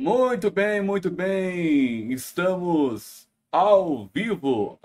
Muito bem, muito bem. Estamos ao vivo,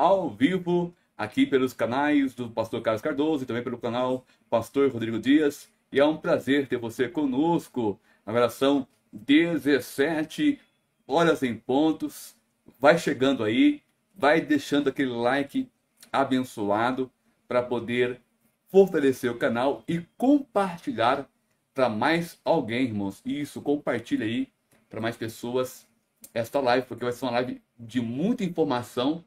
aqui pelos canais do Pastor Carlos Cardoso e também pelo canal Pastor Rodrigo Dias. E é um prazer ter você conosco. Agora são 17 horas em pontos. Vai chegando aí, vai deixando aquele like abençoado para poder fortalecer o canal e compartilhar para mais alguém, irmãos. Isso, compartilha aí para mais pessoas esta live, porque vai ser uma live de muita informação,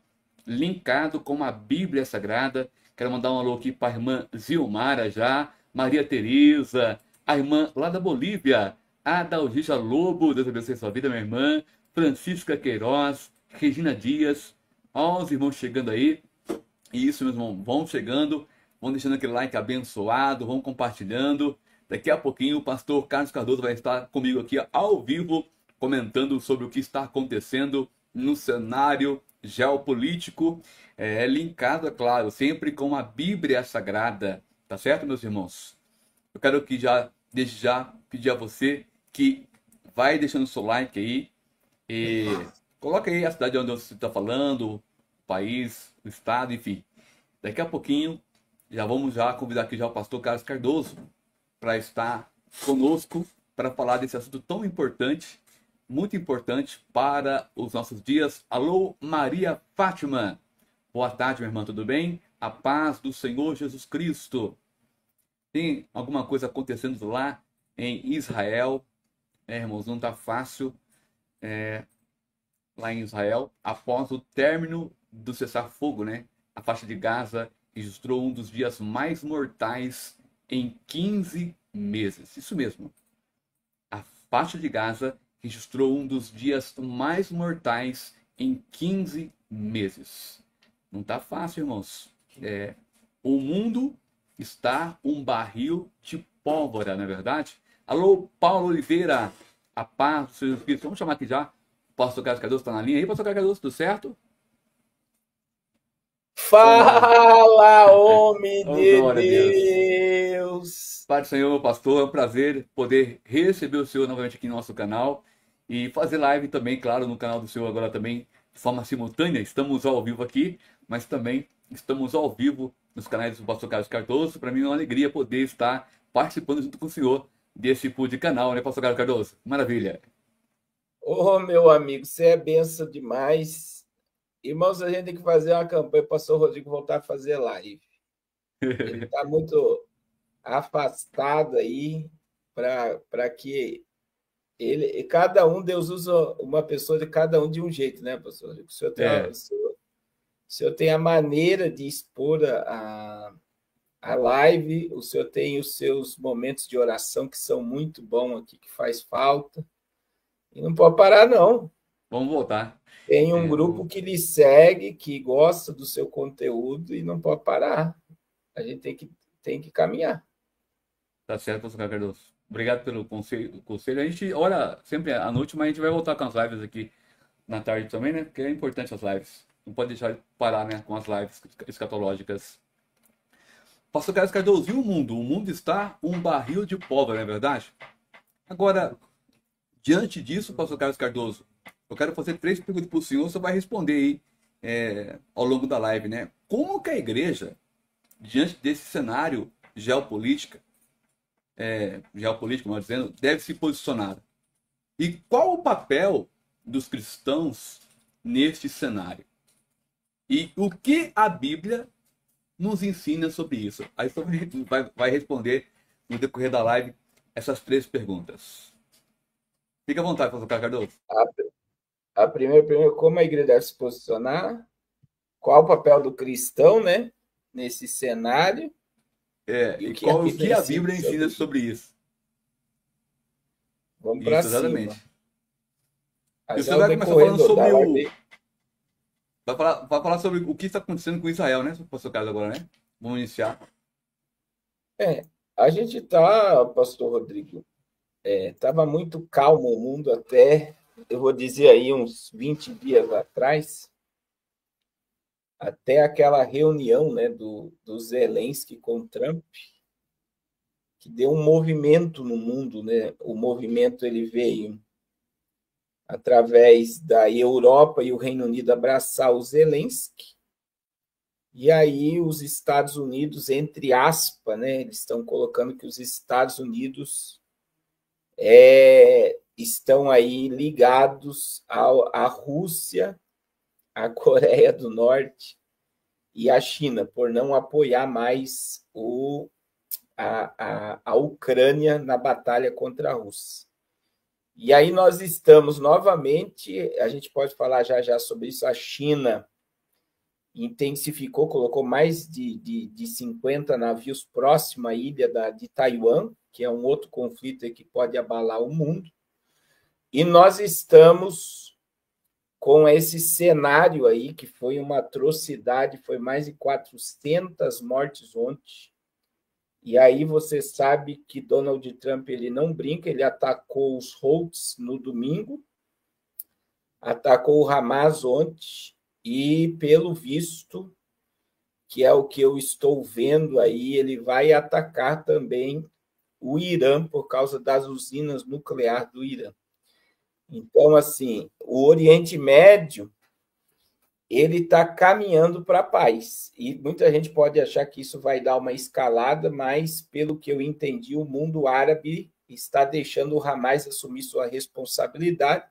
linkado com a Bíblia Sagrada. Quero mandar um alô aqui para a irmã Zilmara já, Maria Tereza, a irmã lá da Bolívia, Adalgisa Lobo, Deus abençoe sua vida, minha irmã, Francisca Queiroz, Regina Dias, ó os irmãos chegando aí. Isso, meus irmãos, vão chegando, vão deixando aquele like abençoado, vão compartilhando. Daqui a pouquinho o pastor Carlos Cardoso vai estar comigo aqui ao vivo, comentando sobre o que está acontecendo no cenário geopolítico, linkado, é claro, sempre com a Bíblia Sagrada. Tá certo, meus irmãos? Eu quero que desde já, pedir a você que vai deixando o seu like aí e coloca aí a cidade onde você está falando, o país, o estado, enfim. Daqui a pouquinho já vamos convidar aqui já o pastor Carlos Cardoso para estar conosco para falar desse assunto tão importante, muito importante para os nossos dias. Alô, Maria Fátima. Boa tarde, minha irmã, tudo bem? A paz do Senhor Jesus Cristo. Tem alguma coisa acontecendo lá em Israel? Irmãos, não está fácil lá em Israel, após o término do cessar-fogo, né? A faixa de Gaza registrou um dos dias mais mortais em 15 meses. Isso mesmo. A faixa de Gaza registrou um dos dias mais mortais em 15 meses. Não tá fácil, irmãos. O mundo está um barril de pólvora, não é verdade? Alô, Paulo Oliveira, a paz do Senhor Jesus Cristo. Vamos chamar aqui já. O pastor Carlos Cardoso está na linha aí, pastor Carlos Cardoso, tudo certo? Oh, Fala, homem oh, de glória a Deus. Deus! Pai do Senhor, meu pastor, é um prazer poder receber o Senhor novamente aqui no nosso canal e fazer live também, claro, no canal do Senhor agora também de forma simultânea. Estamos ao vivo aqui, mas também estamos ao vivo nos canais do pastor Carlos Cardoso. Para mim é uma alegria poder estar participando junto com o senhor desse tipo de canal, né, pastor Carlos Cardoso? Maravilha. Ô, meu amigo, você é benção demais. Irmãos, a gente tem que fazer uma campanha para o pastor Rodrigo voltar a fazer live. Ele está muito afastado aí para que ele. Cada um, Deus usa uma pessoa de cada um de um jeito, né, pastor Rodrigo? É, O senhor tem a maneira de expor a live, o senhor tem os seus momentos de oração que são muito bons aqui, que faz falta. E não pode parar, não. vamos voltar. Tem um É, grupo que lhe segue, que gosta do seu conteúdo e não pode parar. A gente tem que caminhar. tá certo, pastor Carlos Cardoso. Obrigado pelo conselho. A gente ora sempre à noite, mas a gente vai voltar com as lives aqui na tarde também, né? Porque é importante as lives. Não pode deixar de parar, né? Com as lives escatológicas. Pastor Carlos Cardoso, e o mundo? O mundo está um barril de pólvora, não é verdade? Agora, diante disso, Pastor Carlos Cardoso, eu quero fazer três perguntas para o senhor, você vai responder aí ao longo da live, né? Como que a igreja, diante desse cenário geopolítico, melhor dizendo, deve se posicionar? E qual o papel dos cristãos neste cenário? E o que a Bíblia nos ensina sobre isso? Aí você vai responder no decorrer da live essas três perguntas. Fique à vontade, pastor Carlos Cardoso. A primeira, como a igreja deve se posicionar, qual o papel do cristão, né, nesse cenário e o E que a o que Bíblia a ensina Bíblia ensina sobre isso. sobre isso? Vamos para Isso, cima. exatamente. E Mas você ao vai começar decorrer falando da sobre o. live, Vai falar sobre o que está acontecendo com Israel, né, pastor Carlos, agora, né? Vamos iniciar. a gente está, pastor Rodrigo, estava muito calmo o mundo até, eu vou dizer aí, uns 20 dias atrás, até aquela reunião, né, do Zelensky com Trump, que deu um movimento no mundo, né? O movimento ele veio através da Europa e o Reino Unido abraçar o Zelensky. E aí os Estados Unidos, entre aspas, né, eles estão colocando que os Estados Unidos estão aí ligados à Rússia, à Coreia do Norte e à China, por não apoiar mais a Ucrânia na batalha contra a Rússia. E aí nós estamos novamente, a gente pode falar já sobre isso, a China intensificou, colocou mais de 50 navios próximo à ilha de Taiwan, que é um outro conflito que pode abalar o mundo. E nós estamos com esse cenário aí, que foi uma atrocidade, foi mais de 400 mortes ontem. E aí você sabe que Donald Trump ele não brinca, ele atacou os Houthis no domingo, atacou o Hamas ontem, e, pelo visto, que é o que eu estou vendo aí, ele vai atacar também o Irã por causa das usinas nucleares do Irã. Então, assim, o Oriente Médio ele está caminhando para a paz. E muita gente pode achar que isso vai dar uma escalada, mas, pelo que eu entendi, o mundo árabe está deixando o Hamas assumir sua responsabilidade,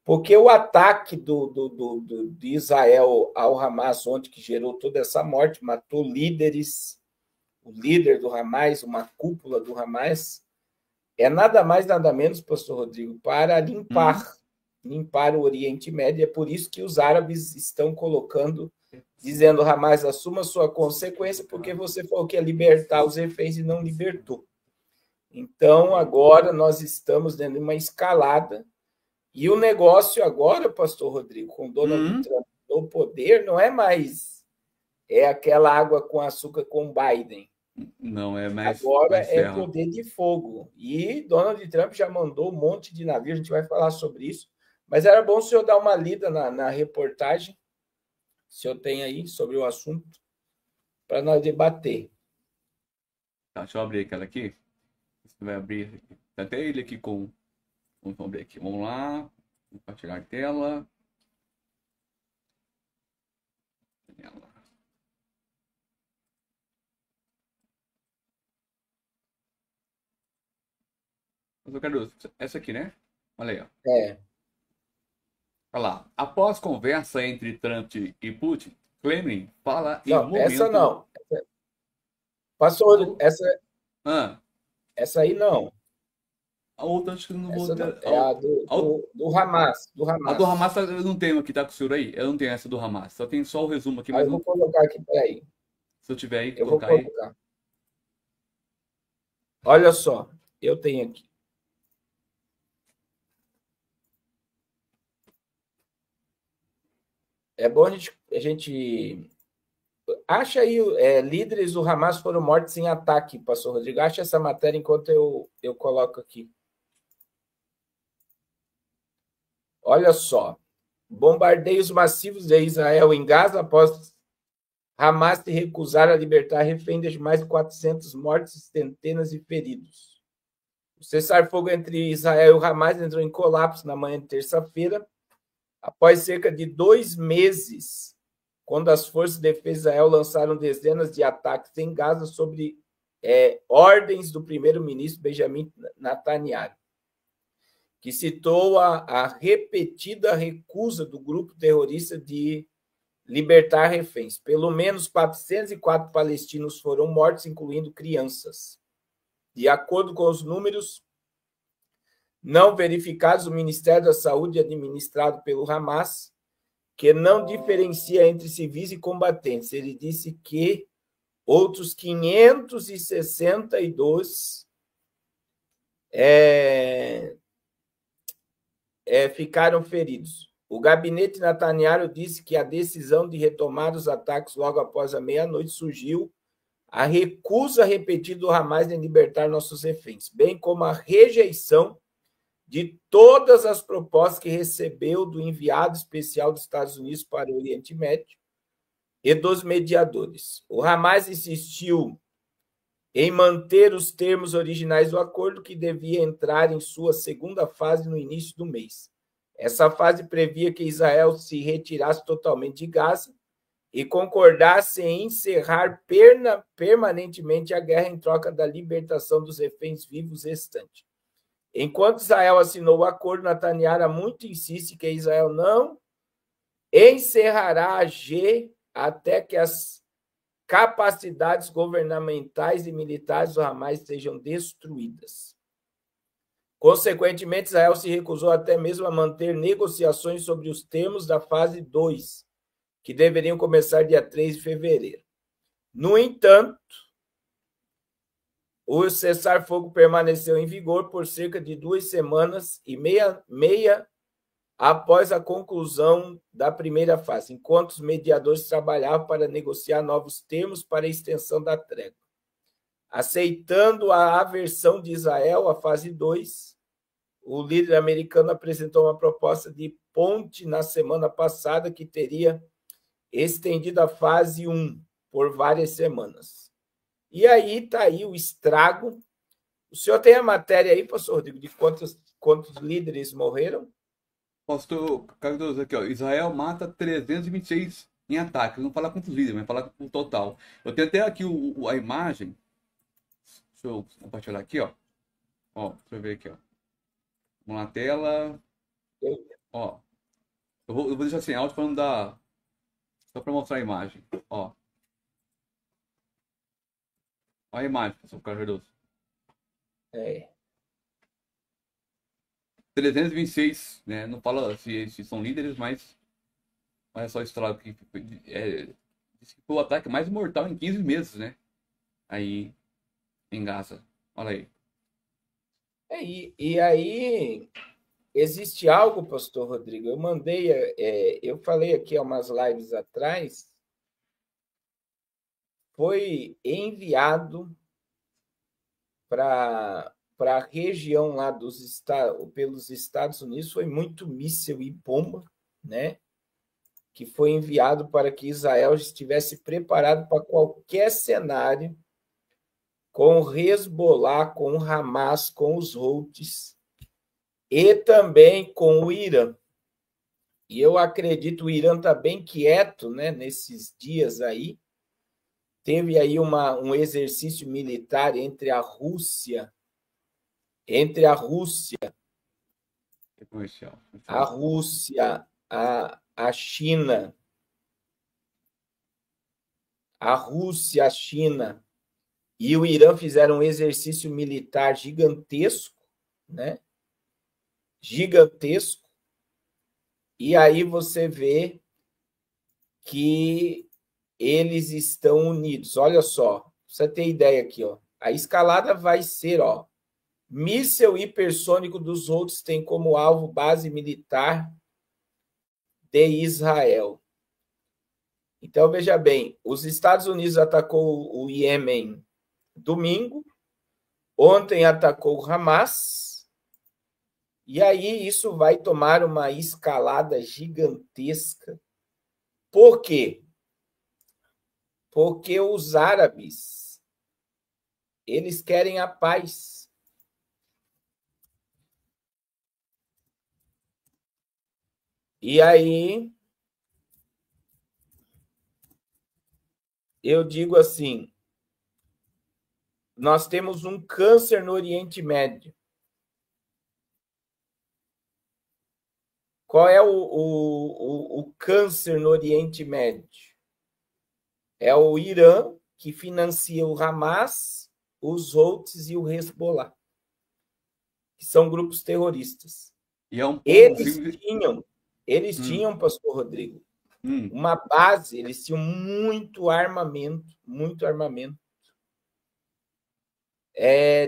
porque o ataque de Israel ao Hamas ontem, que gerou toda essa morte, matou líderes, o líder do Hamas, uma cúpula do Hamas, é nada mais, nada menos, pastor Rodrigo, para limpar o Oriente Médio. É por isso que os árabes estão colocando, dizendo, Hamas, assuma sua consequência, porque você falou que ia libertar os reféns e não libertou. Então, agora nós estamos dentro de uma escalada. E o negócio agora, pastor Rodrigo, com Donald Trump no poder, não é mais aquela água com açúcar com Biden. Não, é mais. Agora é poder de fogo. E Donald Trump já mandou um monte de navio, a gente vai falar sobre isso. Mas era bom o senhor dar uma lida na reportagem, se o senhor tem aí, sobre o assunto, para nós debater. Tá, deixa eu abrir aquela aqui. Você vai abrir. Tem até ele aqui com. Vamos abrir aqui. Vamos lá. Compartilhar tela. Mas eu quero essa aqui, né? Olha aí, ó. Olha lá. Após conversa entre Trump e Putin, Kremlin fala em não, momento... Essa não. Passou, essa aí não. A outra acho que não vou ter. É a do Hamas. A do Hamas eu não tenho aqui, tá com o senhor aí? Eu não tenho essa do Hamas. Só tem só o resumo aqui, mas eu vou colocar aqui, peraí. Se eu tiver aí, eu vou colocar aí. Olha só, eu tenho aqui. É bom a gente acha aí, líderes do Hamas foram mortos em ataque, pastor Rodrigo. Acha essa matéria enquanto eu coloco aqui. Olha só. Bombardeios massivos de Israel em Gaza após Hamas se recusar a libertar refém de mais de 400 mortos e centenas de feridos. O cessar-fogo entre Israel e o Hamas entrou em colapso na manhã de terça-feira, após cerca de 2 meses, quando as forças de defesa de Israel lançaram dezenas de ataques em Gaza sobre ordens do primeiro-ministro Benjamin Netanyahu, que citou a repetida recusa do grupo terrorista de libertar reféns. Pelo menos 404 palestinos foram mortos, incluindo crianças. De acordo com os números não verificados, o Ministério da Saúde, administrado pelo Hamas, que não diferencia entre civis e combatentes, ele disse que outros 562 ficaram feridos. O gabinete Netanyahu disse que a decisão de retomar os ataques logo após a meia-noite surgiu a recusa repetida do Hamas em libertar nossos reféns, bem como a rejeição de todas as propostas que recebeu do enviado especial dos Estados Unidos para o Oriente Médio e dos mediadores. O Hamas insistiu em manter os termos originais do acordo, que devia entrar em sua segunda fase no início do mês. Essa fase previa que Israel se retirasse totalmente de Gaza e concordasse em encerrar permanentemente a guerra em troca da libertação dos reféns vivos restantes. Enquanto Israel assinou o acordo, Netanyahu muito insiste que Israel não encerrará a G até que as capacidades governamentais e militares do Hamas sejam destruídas. Consequentemente, Israel se recusou até mesmo a manter negociações sobre os termos da fase 2, que deveriam começar dia 3 de fevereiro. No entanto, o cessar-fogo permaneceu em vigor por cerca de 2 semanas e meia após a conclusão da primeira fase, enquanto os mediadores trabalhavam para negociar novos termos para a extensão da trégua. Aceitando a aversão de Israel à fase 2, o líder americano apresentou uma proposta de ponte na semana passada que teria estendido a fase 1 por várias semanas. E aí está aí o estrago. O senhor tem a matéria aí, pastor Rodrigo, de quantos líderes morreram? Pastor Cardoso, aqui, ó. Israel mata 326 em ataque. Não falar quantos líderes, mas falar o total. Eu tenho até aqui a imagem. Deixa eu compartilhar aqui, ó. Ó, deixa eu ver aqui, ó. Vamos na tela. Ó. Eu vou deixar sem áudio para não dar. Só para mostrar a imagem. Ó. Olha a imagem, pastor Cardoso. 326, né? Não fala se são líderes, mas olha só o estrago que diz que foi o ataque mais mortal em 15 meses, né? Aí em Gaza. Olha aí. E aí existe algo, pastor Rodrigo. Eu mandei, eu falei aqui há umas lives atrás, foi enviado para a região lá pelos Estados Unidos, foi muito míssil e bomba, né? Que foi enviado para que Israel estivesse preparado para qualquer cenário com o Hezbollah, com o Hamas, com os Houthis e também com o Irã. E eu acredito, o Irã está bem quieto, né, nesses dias aí. Teve aí um exercício militar entre a Rússia, a China, a China e o Irã fizeram um exercício militar gigantesco, né? Gigantesco. E aí você vê que eles estão unidos. Olha só, você tem ideia aqui, ó. A escalada vai ser, ó, míssil hipersônico dos outros tem como alvo base militar de Israel. Então, veja bem, os Estados Unidos atacou o Iêmen domingo, ontem atacou o Hamas, e aí isso vai tomar uma escalada gigantesca. Por quê? Porque os árabes, eles querem a paz. E aí, eu digo assim, nós temos um câncer no Oriente Médio. Qual é o câncer no Oriente Médio? É o Irã, que financia o Hamas, os Houthis e o Hezbollah, que são grupos terroristas. E é um eles tinham, pastor Rodrigo, uma base, eles tinham muito armamento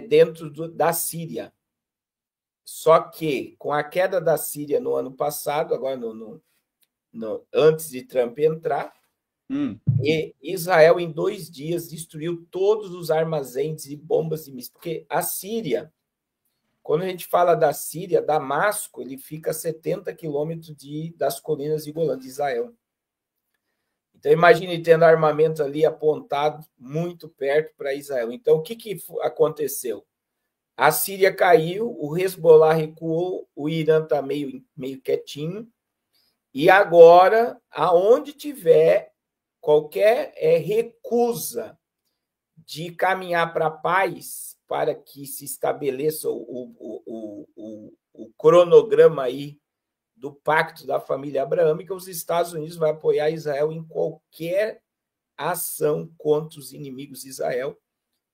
dentro da Síria. Só que, com a queda da Síria no ano passado, agora antes de Trump entrar, e Israel, em 2 dias, destruiu todos os armazéns e bombas de mísseis. Porque a Síria, quando a gente fala da Síria, Damasco, ele fica a 70 quilômetros das colinas de Golã, de Israel. Então, imagine tendo armamento ali apontado muito perto para Israel. Então, o que aconteceu? A Síria caiu, o Hezbollah recuou, o Irã está meio quietinho. E agora, aonde tiver qualquer recusa de caminhar para a paz, para que se estabeleça o cronograma aí do pacto da família abraâmica, os Estados Unidos vão apoiar Israel em qualquer ação contra os inimigos de Israel,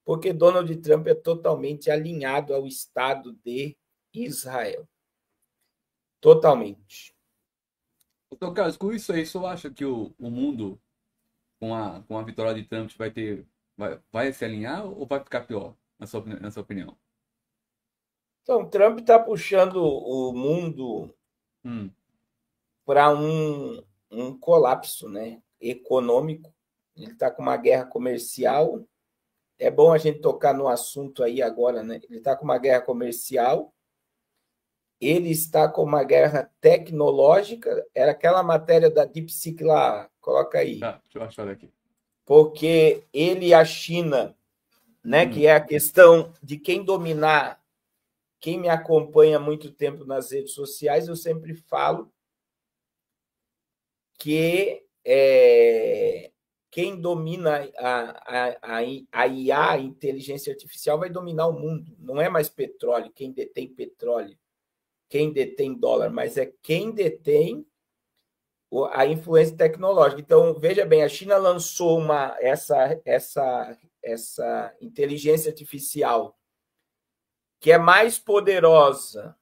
porque Donald Trump é totalmente alinhado ao Estado de Israel. Totalmente. Então, Carlos, com isso aí, você acha que o mundo, com a vitória de Trump, vai se alinhar ou vai ficar pior, na sua opinião? Então, Trump está puxando o mundo para um colapso, né, econômico. Ele está com uma guerra comercial. É bom a gente tocar no assunto aí agora, né? Ele está com uma guerra comercial. Ele está com uma guerra tecnológica. Era aquela matéria da DeepSeek lá, coloca aí. Tá, deixa eu achar aqui. Porque ele e a China, né, que é a questão de quem dominar. Quem me acompanha há muito tempo nas redes sociais, eu sempre falo que quem domina a IA, a inteligência artificial, vai dominar o mundo. Não é mais petróleo, quem detém petróleo, quem detém dólar, mas é quem detém a influência tecnológica. Então, veja bem, a China lançou essa inteligência artificial que é mais poderosa.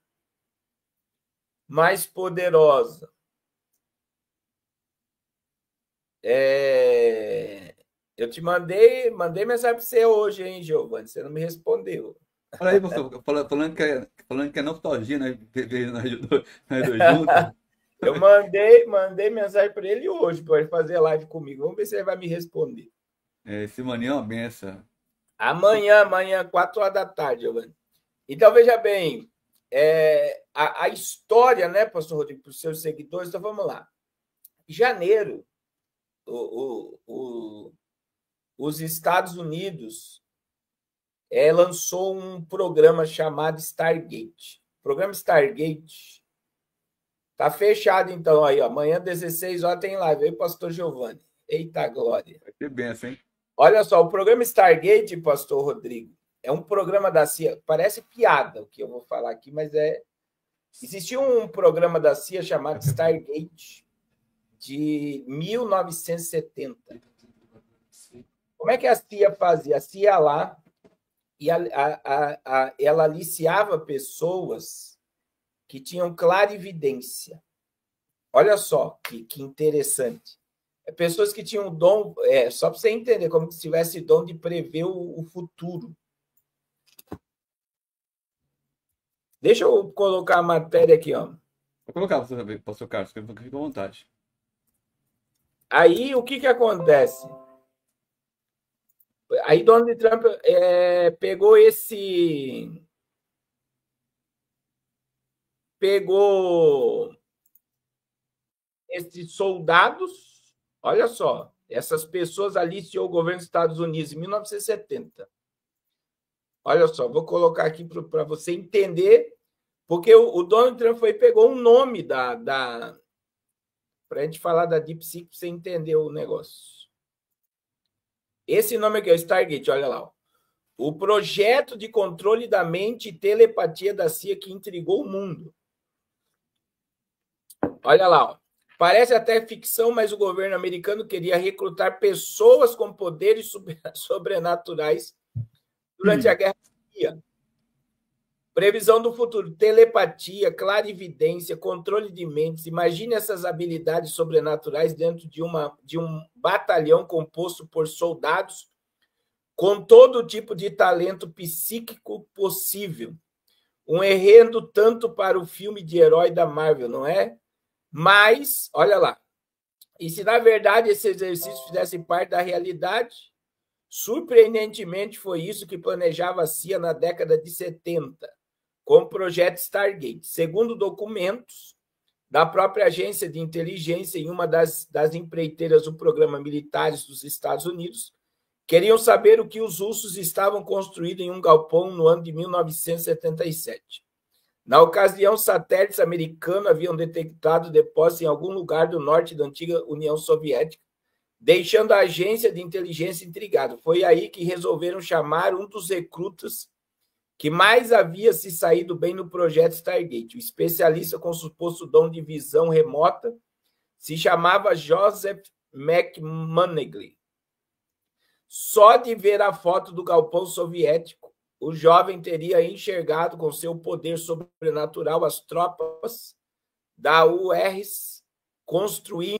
Eu te mandei mensagem para você hoje, hein, Giovanni? Você não me respondeu. Olha aí, professor, falando que é nostalgia, né? Nós dois juntos. Eu mandei mensagem para ele hoje, para ele fazer live comigo. Vamos ver se ele vai me responder. Esse maninho é uma benção. Amanhã, 4 horas da tarde, Giovanni. Então, veja bem, a história, né, pastor Rodrigo, para os seus seguidores, então vamos lá. Em janeiro, os Estados Unidos lançou um programa chamado Stargate. O programa Stargate está fechado, então, aí, ó, amanhã, 16 horas, tem live. Aí, pastor Giovanni. Eita glória. Vai ter benção, hein? Olha só, o programa Stargate, pastor Rodrigo, é um programa da CIA, parece piada o que eu vou falar aqui, mas existia um programa da CIA chamado Stargate de 1970. Como é que a CIA fazia? A CIA ia lá e ela aliciava pessoas que tinham clarividência. Olha só que interessante. Pessoas que tinham o dom, só para você entender, como se tivesse dom de prever o futuro. Deixa eu colocar a matéria aqui, ó. Vou colocar para o seu Carlos, fica à vontade. Aí, o que acontece? Aí, Donald Trump pegou esses soldados, olha só, essas pessoas aliciou o governo dos Estados Unidos em 1970. Olha só, vou colocar aqui para você entender, porque o Donald Trump pegou um nome para a gente falar da DeepSeek, para você entender o negócio. Esse nome aqui é o Stargate, olha lá. Ó. O projeto de controle da mente e telepatia da CIA que intrigou o mundo. Olha lá, ó. Parece até ficção, mas o governo americano queria recrutar pessoas com poderes sobrenaturais durante a Guerra Fria. Previsão do futuro, telepatia, clarividência, controle de mentes. Imagine essas habilidades sobrenaturais dentro de um batalhão composto por soldados com todo tipo de talento psíquico possível. Um enredo tanto para o filme de herói da Marvel, não é? Mas, olha lá, e se na verdade esse exercício fizesse parte da realidade, surpreendentemente foi isso que planejava a CIA na década de 70, com o projeto Stargate. Segundo documentos da própria agência de inteligência em uma das empreiteiras do programa militares dos Estados Unidos, Queriam saber o que os russos estavam construindo em um galpão no ano de 1977. Na ocasião, satélites americanos haviam detectado depósitos em algum lugar do norte da antiga União Soviética, deixando a agência de inteligência intrigada. Foi aí que resolveram chamar um dos recrutas que mais havia se saído bem no projeto Stargate. O especialista com suposto dom de visão remota se chamava Joseph McManegly. Só de ver a foto do galpão soviético, o jovem teria enxergado com seu poder sobrenatural as tropas da URSS construindo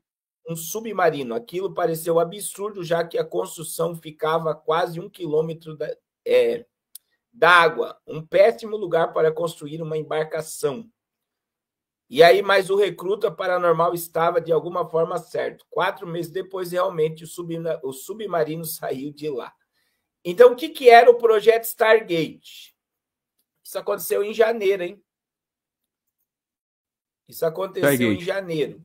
um submarino. Aquilo pareceu absurdo, já que a construção ficava a quase 1 quilômetro d'água, um péssimo lugar para construir uma embarcação. E aí, mas o recruta paranormal estava de alguma forma certo. 4 meses depois, realmente, o submarino saiu de lá. Então, o que era o projeto Stargate? Isso aconteceu em janeiro, hein? Isso aconteceu Stargate. em janeiro.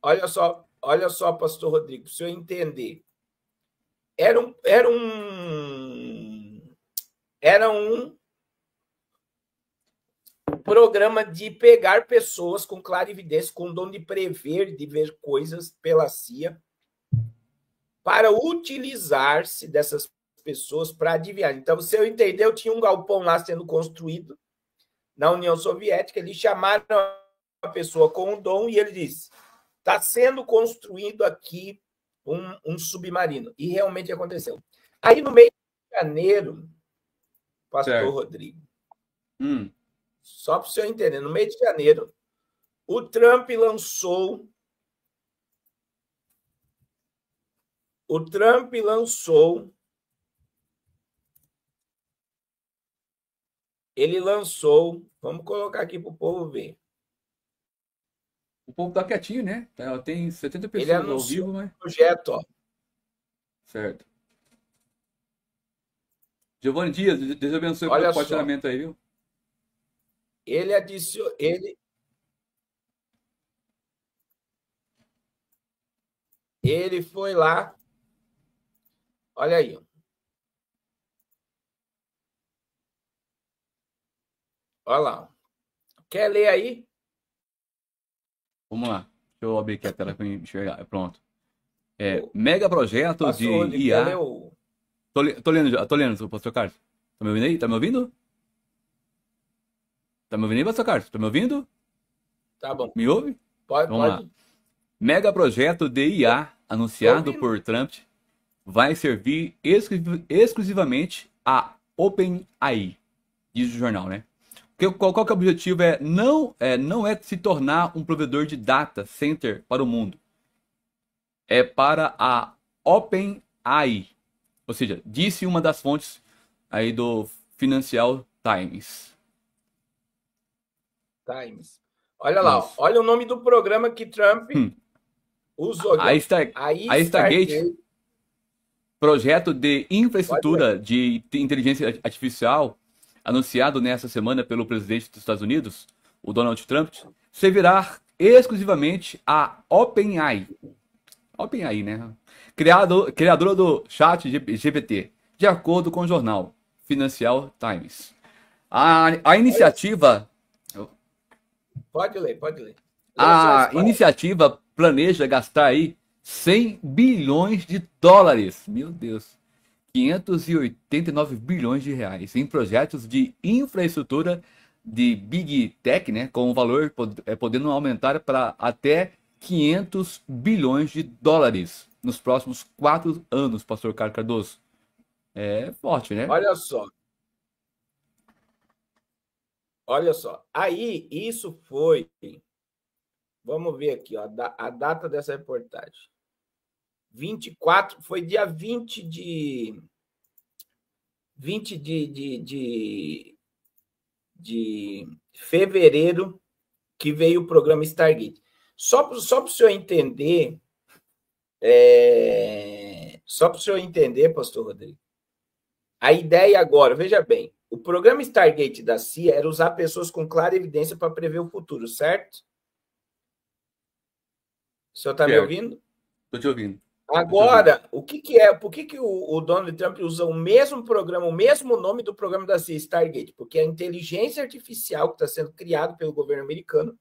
Olha só, pastor Rodrigo, para o senhor entender. Era um programa de pegar pessoas com clarividência, com dom de prever, de ver coisas pela CIA, para utilizar-se dessas pessoas para adivinhar. Então, se eu entender, eu tinha um galpão lá sendo construído na União Soviética, eles chamaram a pessoa com o dom e ele disse: está sendo construído aqui um submarino. E realmente aconteceu. Aí, no mês de janeiro, pastor Rodrigo, só para o senhor entender, no mês de janeiro, o Trump lançou vamos colocar aqui para o povo ver. O povo tá quietinho, né? Tem 70 pessoas ao vivo, mas... projeto, ó. Certo. Giovanni Dias, Deus abençoe pelo compartilhamento aí, viu? Ele foi lá. Olha aí. Olha lá. Quer ler aí? Vamos lá. Deixa eu abrir aqui a tela para enxergar. Pronto. Mega projeto de IA. Tô lendo, pastor Carlos. Tá me ouvindo aí? Tá me ouvindo? Tá me ouvindo aí, pastor Carlos? Tá me ouvindo? Tá bom. Me ouve? Pode. Lá. Mega projeto de IA anunciado por Trump vai servir exclusivamente a OpenAI, diz o jornal, né? Qual que é o objetivo? Não é se tornar um provedor de data center para o mundo. É para a OpenAI. Ou seja, disse uma das fontes aí do Financial Times. Olha lá, olha o nome do programa que Trump usou. A Stargate, projeto de infraestrutura de inteligência artificial, anunciado nessa semana pelo presidente dos Estados Unidos, o Donald Trump, servirá exclusivamente a OpenAI. OpenAI, né? Criadora do chat GPT, de acordo com o jornal Financial Times. A iniciativa... Pode ler. A iniciativa planeja gastar aí 100 bilhões de dólares. Meu Deus. 589 bilhões de reais em projetos de infraestrutura de Big Tech, né, com o valor podendo aumentar para até 500 bilhões de dólares nos próximos 4 anos, pastor Carlos Cardoso. É forte, né? Olha só. Aí, isso foi... Vamos ver aqui, ó, a data dessa reportagem. 24, foi dia 20 de fevereiro que veio o programa Stargate. Só para o senhor entender, pastor Rodrigo, a ideia agora, veja bem, o programa Stargate da CIA era usar pessoas com clara evidência para prever o futuro, certo? O senhor está me ouvindo? Estou te ouvindo. Agora, o que, que é? Por que, que o Donald Trump usa o mesmo programa, o mesmo nome do programa da CIA, Stargate? Porque a inteligência artificial que está sendo criada pelo governo americano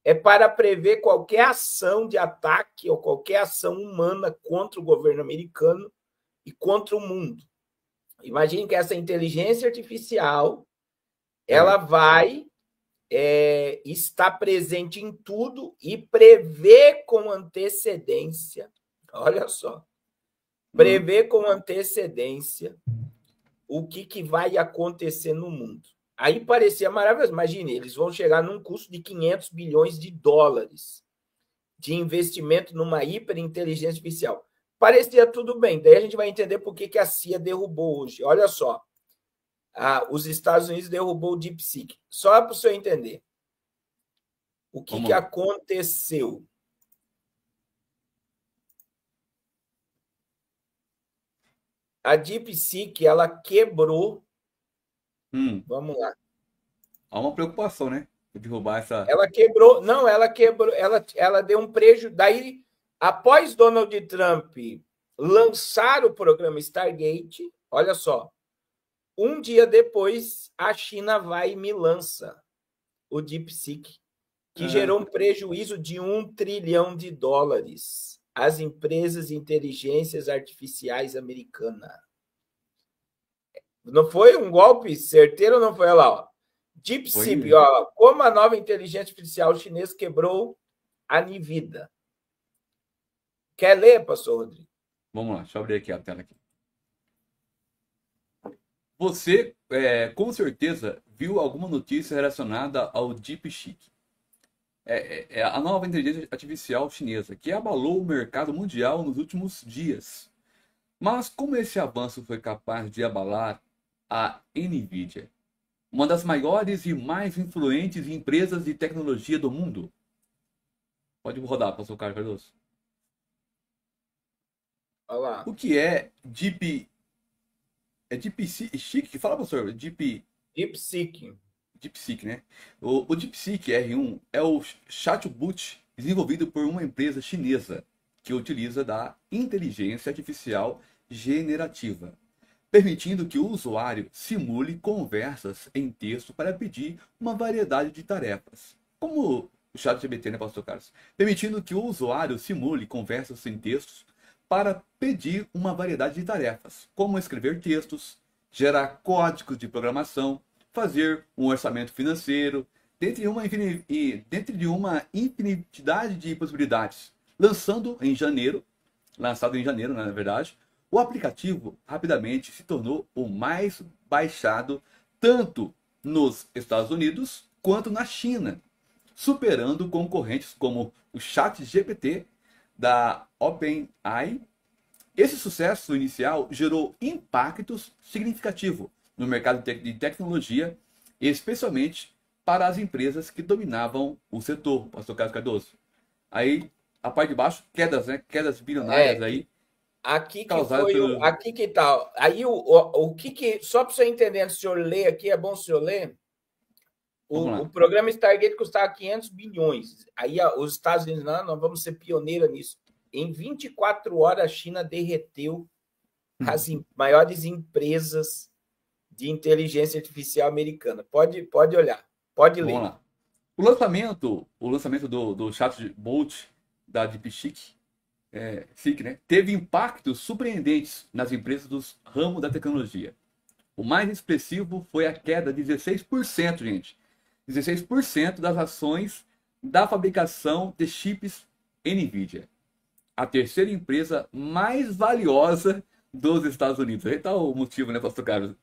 é para prever qualquer ação de ataque ou qualquer ação humana contra o governo americano e contra o mundo. Imagine que essa inteligência artificial ela vai estar presente em tudo e prever com antecedência. Olha só. Prever com antecedência o que vai acontecer no mundo. Aí parecia maravilhoso. Imagine, eles vão chegar num custo de 500 bilhões de dólares de investimento numa hiperinteligência artificial. Parecia tudo bem. Daí a gente vai entender por que a CIA derrubou hoje. Olha só. Os Estados Unidos derrubou o DeepSeek. Só para o senhor entender. O que aconteceu? A DeepSeek, ela quebrou. Vamos lá. Há uma preocupação, né? De derrubar essa. Ela quebrou. Não, ela quebrou. Ela deu um prejuízo. Daí, após Donald Trump lançar o programa Stargate, olha só. Um dia depois, a China vai e me lança o DeepSeek, que gerou um prejuízo de $1 trilhão às empresas de inteligências artificiais americanas. Não foi um golpe certeiro ou não foi? Olha lá, ó. DeepSeek, ó, como a nova inteligência artificial chinesa quebrou a Nvidia. Quer ler, pastor Rodrigo? Vamos lá, deixa eu abrir aqui a tela. Você, com certeza, viu alguma notícia relacionada ao DeepSeek. É a nova inteligência artificial chinesa, que abalou o mercado mundial nos últimos dias. Mas como esse avanço foi capaz de abalar a Nvidia, uma das maiores e mais influentes empresas de tecnologia do mundo? Pode rodar, pastor Carlos Cardoso. Olha lá. O que é DeepSeek? É DeepSeek que fala, professor? DeepSeek. DeepSeek, né? O DeepSeek R1 é o chatbot desenvolvido por uma empresa chinesa que utiliza da inteligência artificial generativa, permitindo que o usuário simule conversas em texto para pedir uma variedade de tarefas, como o ChatGPT, né, pastor Carlos? Permitindo que o usuário simule conversas em textos para pedir uma variedade de tarefas, como escrever textos, gerar códigos de programação, fazer um orçamento financeiro, dentre uma infinidade de possibilidades. Lançado em janeiro, na verdade, o aplicativo rapidamente se tornou o mais baixado tanto nos Estados Unidos quanto na China, superando concorrentes como o ChatGPT da OpenAI. Esse sucesso inicial gerou impactos significativos no mercado de tecnologia, especialmente para as empresas que dominavam o setor, pastor Carlos Cardoso. Aí, a parte de baixo, quedas, né? Quedas bilionárias aí. Aqui que foi aqui que tal. Aí o que só para você entender, se o senhor ler aqui, é bom o senhor ler. O programa Stargate custava 500 bilhões. Aí os Estados Unidos, não, nós vamos ser pioneira nisso. Em 24 horas, a China derreteu as maiores empresas de inteligência artificial americana. Pode olhar, pode ler. Vamos lá. O lançamento do chatbot da DeepSeek, né, teve impactos surpreendentes nas empresas dos ramos da tecnologia. O mais expressivo foi a queda de 16%, gente. 16% das ações da fabricação de chips Nvidia. A terceira empresa mais valiosa dos Estados Unidos. Aí está o motivo, né, pastor Carlos?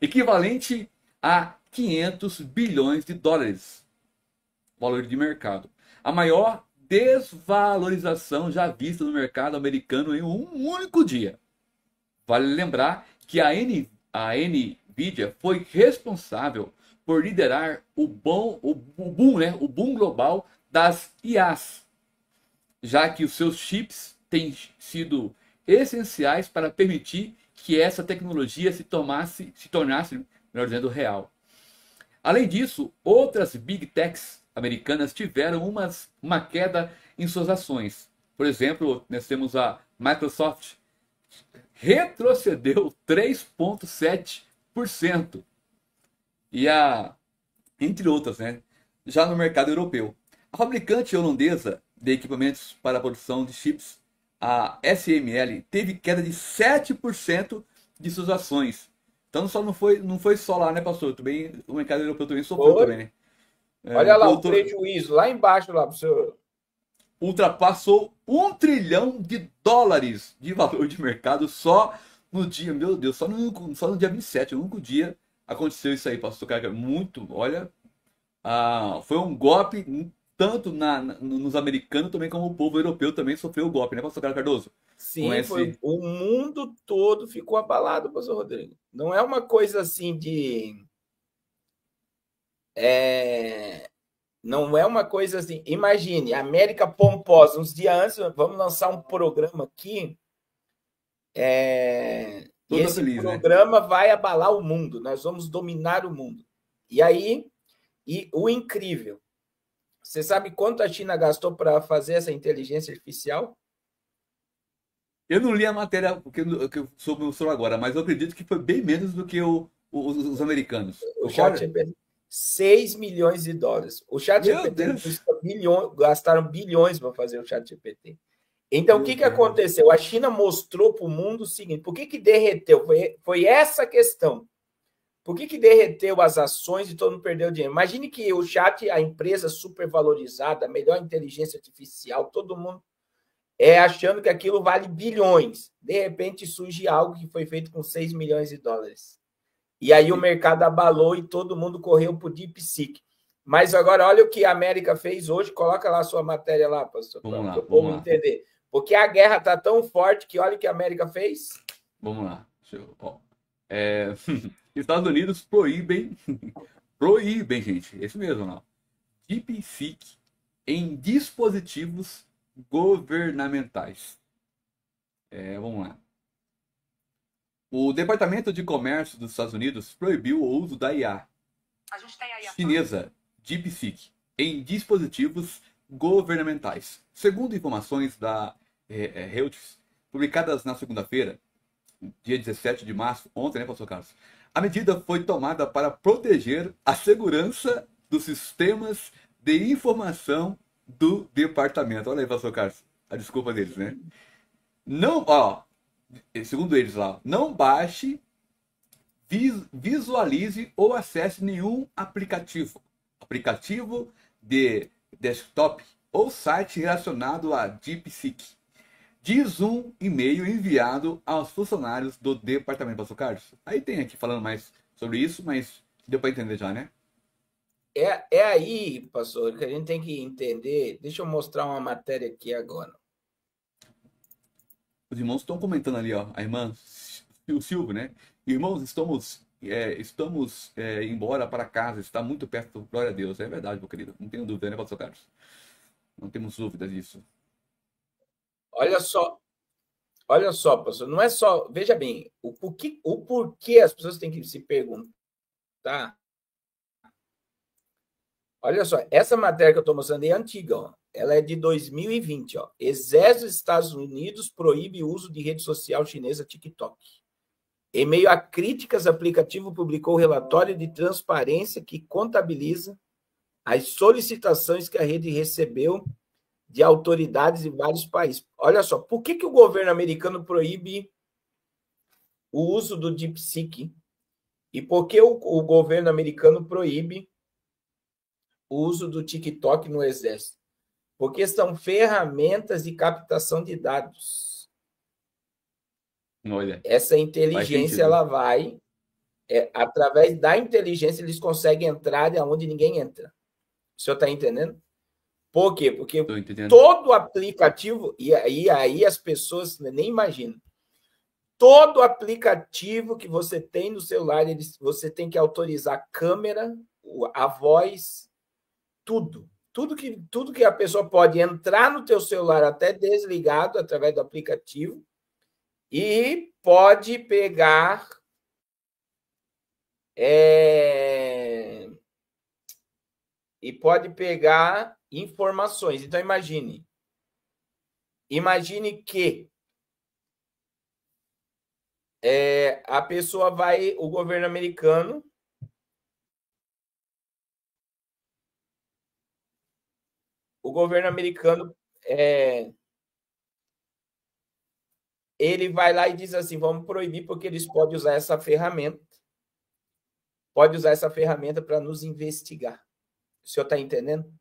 Equivalente a 500 bilhões de dólares. Valor de mercado. A maior desvalorização já vista no mercado americano em um único dia. Vale lembrar que a Nvidia foi responsável por liderar o boom global das IAs, já que os seus chips têm sido essenciais para permitir que essa tecnologia se tornasse, melhor dizendo, real. Além disso, outras Big Techs americanas tiveram uma queda em suas ações. Por exemplo, nós temos a Microsoft retrocedeu 3,7%. E entre outras, né? Já no mercado europeu. A fabricante holandesa de equipamentos para a produção de chips, a SML, teve queda de 7% de suas ações. Então não foi só lá, né, pastor? Também, o mercado europeu também sofreu Foi. também, né? Olha lá o Produtor prejuízo, lá embaixo, lá para o senhor. ultrapassou US$ 1 trilhão de valor de mercado só no dia, meu Deus, só no dia 27, o único dia aconteceu isso aí, pastor Caio. Muito, olha, foi um golpe tanto nos americanos também como o povo europeu também sofreu o golpe, né, pastor Caio Cardoso? Com Sim, foi esse. o mundo todo ficou abalado, pastor Rodrigo. Não é uma coisa assim de. Não é uma coisa assim. Imagine, América Pomposa, uns dias antes, vamos lançar um programa aqui. E Toda esse feliz, né? programa vai abalar o mundo, nós vamos dominar o mundo. E aí, o incrível, você sabe quanto a China gastou para fazer essa inteligência artificial? Eu não li a matéria que eu soube o senhor agora, mas eu acredito que foi bem menos do que os americanos. O chat Concorda? GPT, 6 milhões de dólares. O chat Meu GPT Deus! gastaram bilhões para fazer o chat GPT. Então, o Meu que Deus! aconteceu? A China mostrou para o mundo o seguinte: por que derreteu? Foi essa a questão. Por que derreteu as ações e todo mundo perdeu dinheiro? Imagine que o chat, a empresa super valorizada, a melhor inteligência artificial, todo mundo achando que aquilo vale bilhões. De repente surge algo que foi feito com 6 milhões de dólares. E aí o mercado abalou e todo mundo correu para o DeepSeek. Mas agora, olha o que a América fez hoje. Coloca lá a sua matéria lá, pastor, Vamos para lá, o povo vamos lá. entender. Porque a guerra está tão forte que olha o que a América fez. Vamos lá. Ó. Estados Unidos proíbem, gente, esse mesmo, não. DeepSeek em dispositivos governamentais. Vamos lá. O Departamento de Comércio dos Estados Unidos proibiu o uso da IA chinesa DeepSeek em dispositivos governamentais. Segundo informações da Reuters, publicadas na segunda-feira, dia 17 de março, ontem, né, pastor Carlos? A medida foi tomada para proteger a segurança dos sistemas de informação do departamento. Olha aí, pastor Carlos, a desculpa deles, né? Não, segundo eles lá, não baixe, visualize ou acesse nenhum aplicativo de desktop ou site relacionado a DeepSeek. Diz um e-mail enviado aos funcionários do departamento, pastor Carlos. Aí tem aqui falando mais sobre isso, mas deu para entender já, né? É aí, pastor, que a gente tem que entender. Deixa eu mostrar uma matéria aqui agora. Os irmãos estão comentando ali, ó, a irmã o Silvio, né? Irmãos, estamos embora para casa, está muito perto, glória a Deus. É verdade, meu querido. Não tenho dúvida, né, pastor Carlos? Não temos dúvidas disso. Olha só, pastor, não é só. Veja bem, o porquê as pessoas têm que se perguntar. Olha só, essa matéria que eu estou mostrando é antiga, ó. Ela é de 2020. Ó. Exército dos Estados Unidos proíbe o uso de rede social chinesa TikTok. Em meio a críticas, o aplicativo publicou relatório de transparência que contabiliza as solicitações que a rede recebeu de autoridades em vários países. Olha só, por que o governo americano proíbe o uso do DeepSeek? E por que o governo americano proíbe o uso do TikTok no Exército? Porque são ferramentas de captação de dados. Olha, essa inteligência, ela vai, através da inteligência, eles conseguem entrar aonde ninguém entra. O senhor está entendendo? Por quê? Porque todo aplicativo, e aí as pessoas nem imaginam, todo aplicativo que você tem no celular, você tem que autorizar a câmera, a voz, tudo. Tudo que a pessoa pode entrar no teu celular até desligado através do aplicativo e pode pegar informações. Então imagine que a pessoa vai, o governo americano ele vai lá e diz assim, vamos proibir porque eles podem usar essa ferramenta, para nos investigar. O senhor está entendendo?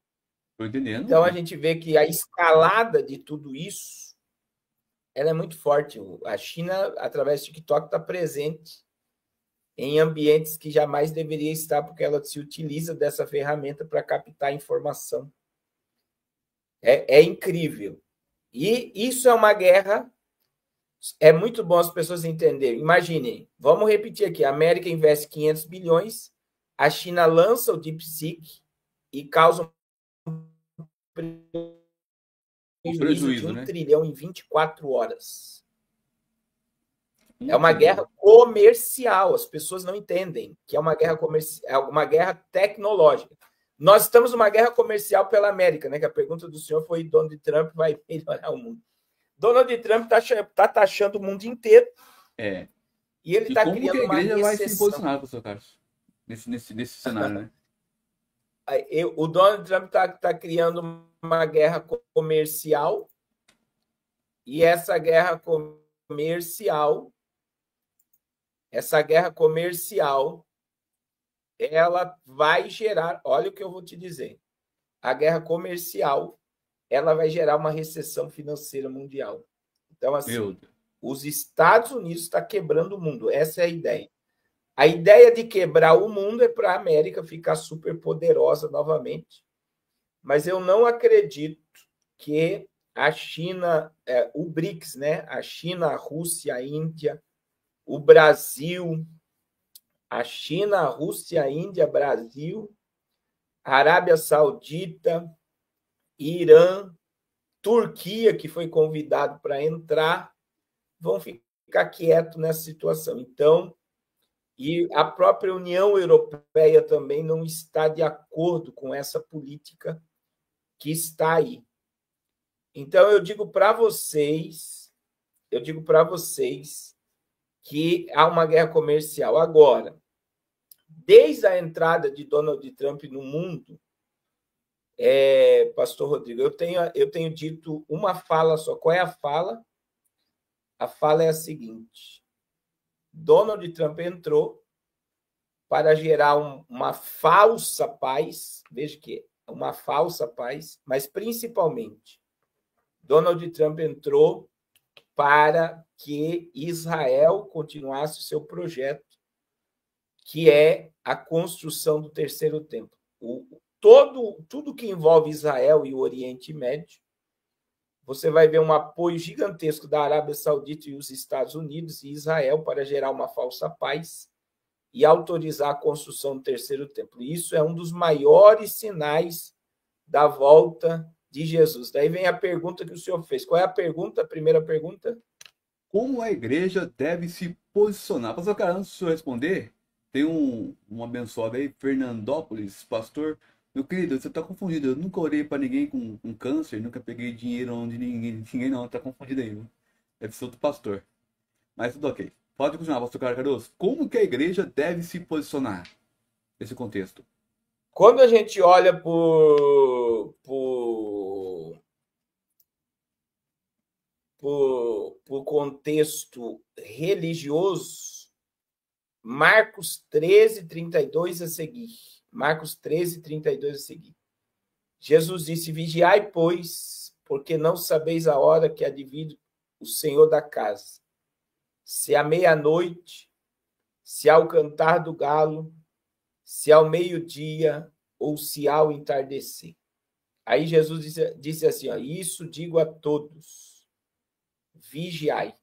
Estou entendendo. Então a gente vê que a escalada de tudo isso, ela é muito forte. A China, através do TikTok, está presente em ambientes que jamais deveria estar, porque ela se utiliza dessa ferramenta para captar informação. É incrível. E isso é uma guerra. É muito bom as pessoas entenderem. Imaginem, vamos repetir aqui: a América investe 500 bilhões, a China lança o DeepSeek e causa um prejuízo de 1 trilhão em 24 horas. É uma guerra comercial. As pessoas não entendem que é uma guerra comercial, é uma guerra tecnológica. Nós estamos numa guerra comercial pela América, né? Que a pergunta do senhor foi: Donald Trump vai melhorar o mundo? Donald Trump está taxando o mundo inteiro. E ele está criando uma recessão. Como que a igreja vai se posicionar, professor Carlos, nesse cenário, né? O Donald Trump está criando uma guerra comercial, e essa guerra comercial, ela vai gerar, olha o que eu vou te dizer, a guerra comercial, ela vai gerar uma recessão financeira mundial. Então, assim, os Estados Unidos estão quebrando o mundo, essa é a ideia. A ideia de quebrar o mundo é para a América ficar super poderosa novamente, mas eu não acredito que a China, o BRICS, né? A China, a Rússia, a Índia, o Brasil, a China, a Rússia, a Índia, Brasil, a Arábia Saudita, Irã, Turquia, que foi convidado para entrar, vão ficar quietos nessa situação. Então, e a própria União Europeia também não está de acordo com essa política que está aí. Então, eu digo para vocês que há uma guerra comercial. Agora, desde a entrada de Donald Trump no mundo, Pastor Rodrigo, eu tenho dito uma fala só. Qual é a fala? A fala é a seguinte: Donald Trump entrou para gerar uma falsa paz, veja que é uma falsa paz, mas principalmente, Donald Trump entrou para que Israel continuasse o seu projeto, que é a construção do terceiro templo. Tudo que envolve Israel e o Oriente Médio, você vai ver um apoio gigantesco da Arábia Saudita e os Estados Unidos e Israel para gerar uma falsa paz e autorizar a construção do terceiro templo. Isso é um dos maiores sinais da volta de Jesus. Daí vem a pergunta que o senhor fez. Qual é a pergunta? A primeira pergunta? Como a igreja deve se posicionar? Pastor, cara, antes do senhor responder, tem um abençoado aí, Fernandópolis, pastor. Meu querido, você está confundido. Eu nunca orei para ninguém com câncer, nunca peguei dinheiro onde ninguém não. Está confundido aí, viu? Deve ser outro pastor. Mas tudo ok. Pode continuar, pastor Carlos. Como que a igreja deve se posicionar nesse contexto? Quando a gente olha por contexto religioso, Marcos 13, 32 a seguir. Marcos 13, 32 a seguir. Jesus disse: vigiai, pois, porque não sabeis a hora que há de vir o Senhor da casa. Se à meia-noite, se ao cantar do galo, se ao meio-dia ou se ao entardecer. Aí Jesus disse assim: ó, isso digo a todos, vigiai.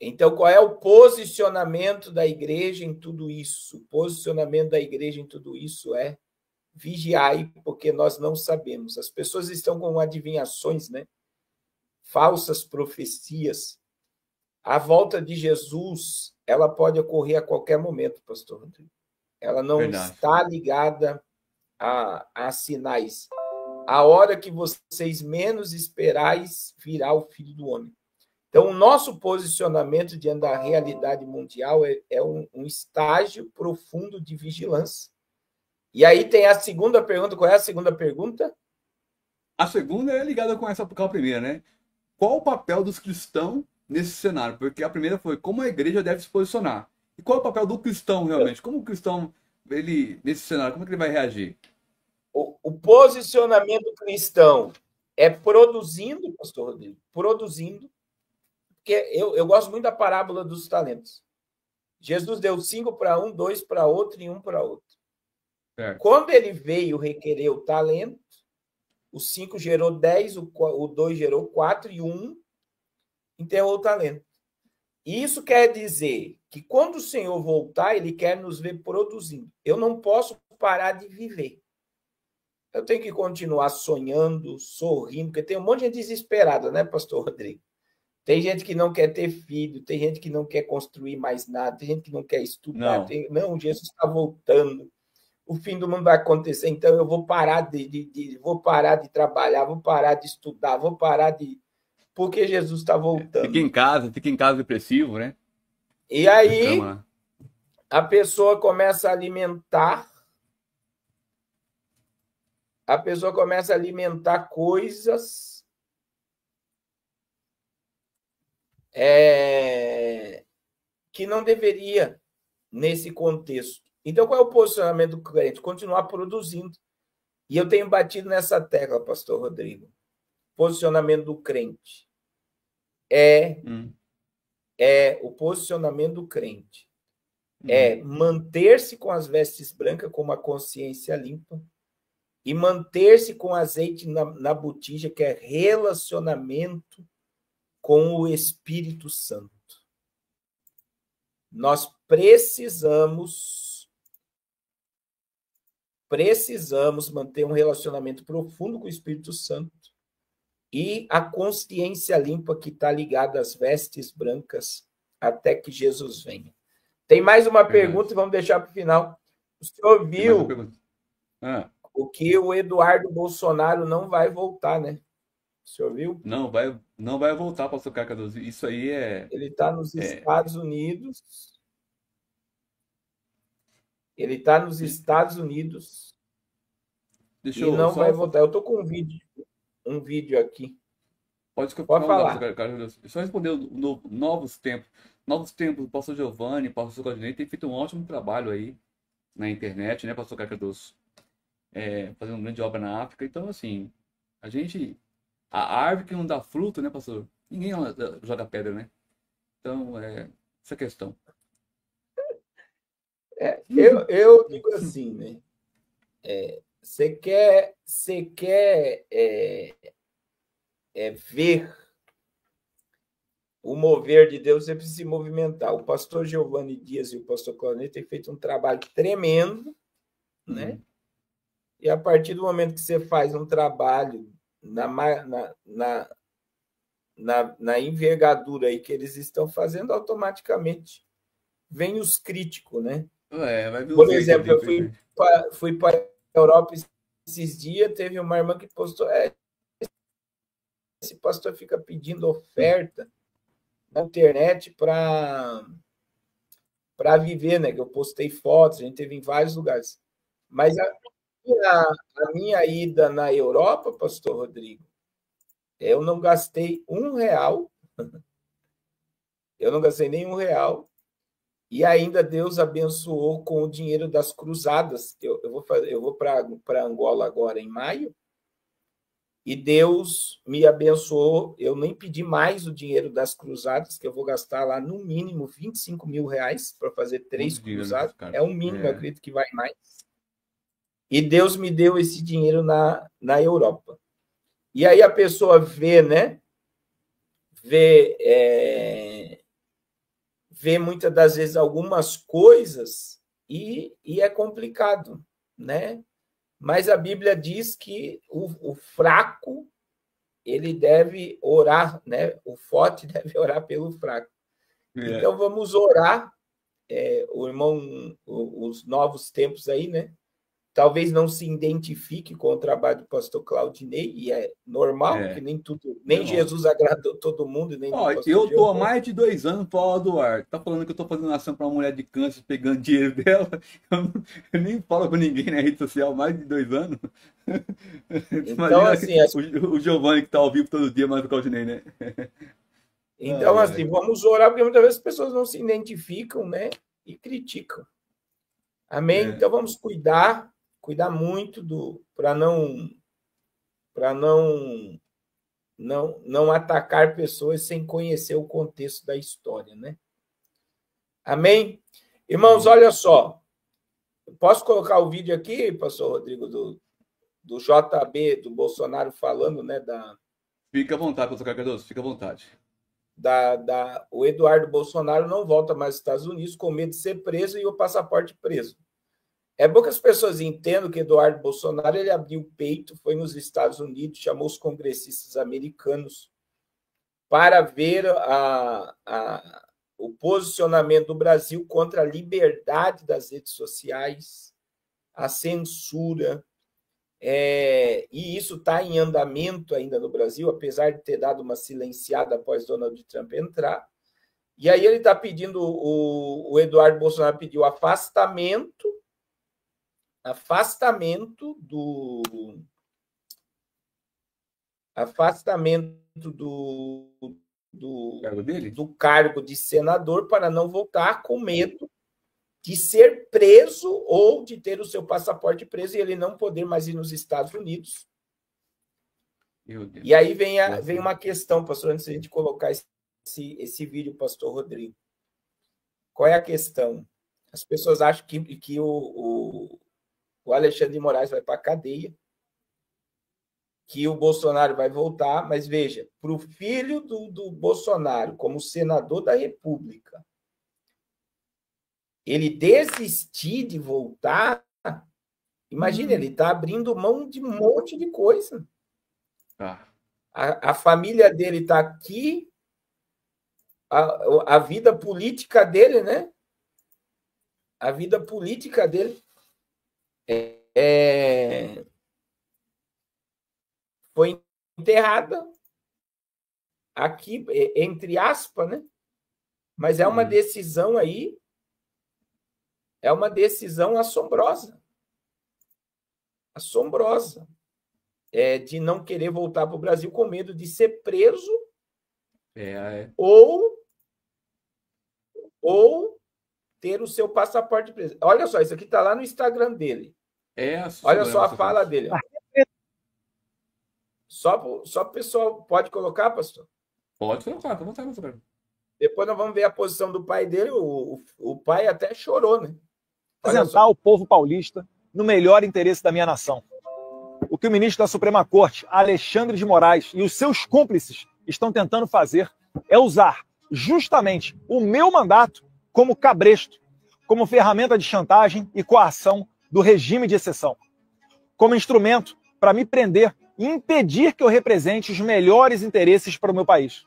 Então, qual é o posicionamento da igreja em tudo isso? O posicionamento da igreja em tudo isso é vigiai, porque nós não sabemos. As pessoas estão com adivinhações, né? Falsas profecias. A volta de Jesus, ela pode ocorrer a qualquer momento, pastor Rodrigo. Ela não está ligada a sinais. A hora que vocês menos esperais, virá o Filho do Homem. Então, o nosso posicionamento diante da realidade mundial é um estágio profundo de vigilância. E aí tem a segunda pergunta. Qual é a segunda pergunta? A segunda é ligada com a primeira, né? Qual o papel dos cristãos nesse cenário? Porque a primeira foi como a igreja deve se posicionar. E qual é o papel do cristão realmente? Como o cristão, ele, nesse cenário, como é que ele vai reagir? O posicionamento cristão é produzindo, pastor Rodrigo, produzindo, porque eu gosto muito da parábola dos talentos. Jesus deu 5 para um, 2 para outro e 1 para outro. Certo. Quando ele veio requerer o talento, o 5 gerou 10, o 2 gerou 4 e o 1 enterrou o talento. Isso quer dizer que quando o Senhor voltar, ele quer nos ver produzindo. Eu não posso parar de viver. Eu tenho que continuar sonhando, sorrindo, porque tem um monte de gente desesperada, né, pastor Rodrigo? Tem gente que não quer ter filho, tem gente que não quer construir mais nada, tem gente que não quer estudar. Não. Não, Jesus está voltando. O fim do mundo vai acontecer, então eu vou parar vou parar de trabalhar, vou parar de estudar, vou parar de... Porque Jesus está voltando. Fica em casa depressivo, né? E aí, a pessoa começa a alimentar coisas que não deveria nesse contexto. Então, qual é o posicionamento do crente? Continuar produzindo. E eu tenho batido nessa tecla, pastor Rodrigo. Posicionamento do crente o posicionamento do crente é manter-se com as vestes brancas, com uma consciência limpa, e manter-se com azeite na botija, que é relacionamento com o Espírito Santo. Nós precisamos manter um relacionamento profundo com o Espírito Santo e a consciência limpa que está ligada às vestes brancas até que Jesus venha. Tem mais uma pergunta e vamos deixar para o final. O senhor viu o que o Eduardo Bolsonaro não vai voltar, né? O senhor viu? Não vai voltar, pastor Cardoso. Isso aí é... Ele está nos Estados Unidos. Ele está nos Estados Unidos e não vai voltar. Eu estou com um vídeo aqui. Pode falar. Só responder novos tempos. Novos tempos, o pastor Giovanni, o pastor Claudinei tem feito um ótimo trabalho aí na internet, né, pastor Cardoso? Fazendo uma grande obra na África. Então, assim, a árvore que não dá fruto, né, pastor? Ninguém joga pedra, né? Então, essa questão. Eu digo assim, né? Você quer ver o mover de Deus, você precisa se movimentar. O pastor Giovanni Dias e o pastor Claudinei têm feito um trabalho tremendo, né? E a partir do momento que você faz um trabalho na envergadura aí que eles estão fazendo, automaticamente vem os críticos, né? Por exemplo, eu fui para a Europa esses dias, teve uma irmã que postou, esse pastor fica pedindo oferta na internet para viver, né? Que eu postei fotos, a gente teve em vários lugares. Mas a minha ida na Europa, pastor Rodrigo, eu não gastei R$1. Eu não gastei nem R$1. E ainda Deus abençoou com o dinheiro das cruzadas. Eu vou para Angola agora em maio. E Deus me abençoou. Eu nem pedi mais o dinheiro das cruzadas, que eu vou gastar lá no mínimo R$25 mil para fazer 3 cruzadas. É o mínimo, eu acredito que vai mais. E Deus me deu esse dinheiro na Europa. E aí a pessoa vê, né? Vê muitas das vezes algumas coisas e é complicado, né? Mas a Bíblia diz que o fraco ele deve orar, né? O forte deve orar pelo fraco. Então vamos orar, o irmão, os novos tempos aí, né? talvez não se identifique com o trabalho do pastor Claudinei, e é normal, que nem tudo, nem Jesus agradou todo mundo, nem Ó, eu tô há mais de 2 anos para o Eduardo. Tá falando que eu tô fazendo ação para uma mulher de câncer, pegando dinheiro dela. Eu nem falo com ninguém na rede social há mais de 2 anos. Então, Imagina assim, o Giovanni que tá ao vivo todo dia, mais do Claudinei, né? Então, assim, vamos orar, porque muitas vezes as pessoas não se identificam, né? E criticam. Amém? Então, vamos cuidar muito para não atacar pessoas sem conhecer o contexto da história, né? Amém? Irmãos, olha só. Posso colocar o vídeo aqui, pastor Rodrigo, do JB, do Bolsonaro falando, né? Fica à vontade, pastor Cardoso, fica à vontade. O Eduardo Bolsonaro não volta mais aos Estados Unidos com medo de ser preso e o passaporte preso. É bom que as pessoas entendam que Eduardo Bolsonaro ele abriu o peito, foi nos Estados Unidos, chamou os congressistas americanos para ver o posicionamento do Brasil contra a liberdade das redes sociais, a censura, e isso está em andamento ainda no Brasil, apesar de ter dado uma silenciada após Donald Trump entrar. E aí ele está pedindo, o Eduardo Bolsonaro pediu afastamento do cargo de senador para não voltar com medo de ser preso ou de ter o seu passaporte preso e ele não poder mais ir nos Estados Unidos. E aí vem uma questão, pastor, antes de a gente colocar esse vídeo, pastor Rodrigo. Qual é a questão? As pessoas acham que o Alexandre de Moraes vai para a cadeia, que o Bolsonaro vai voltar, mas veja, para o filho do Bolsonaro, como senador da República, ele desistir de voltar, imagina, ele está abrindo mão de um monte de coisa. A família dele está aqui, a vida política dele, né? A vida política dele foi enterrada aqui, entre aspas, né? Mas é uma decisão aí, é uma decisão assombrosa. Assombrosa. De não querer voltar para o Brasil com medo de ser preso ou ter o seu passaporte preso. Olha só, isso aqui está lá no Instagram dele. Olha só a fala dele. Só o pessoal pode colocar, pastor? Pode colocar, como tá, pastor? Depois nós vamos ver a posição do pai dele. O pai até chorou, né? Representar o povo paulista no melhor interesse da minha nação. O que o ministro da Suprema Corte, Alexandre de Moraes, e os seus cúmplices estão tentando fazer é usar justamente o meu mandato como cabresto, como ferramenta de chantagem e coação do regime de exceção, como instrumento para me prender e impedir que eu represente os melhores interesses para o meu país.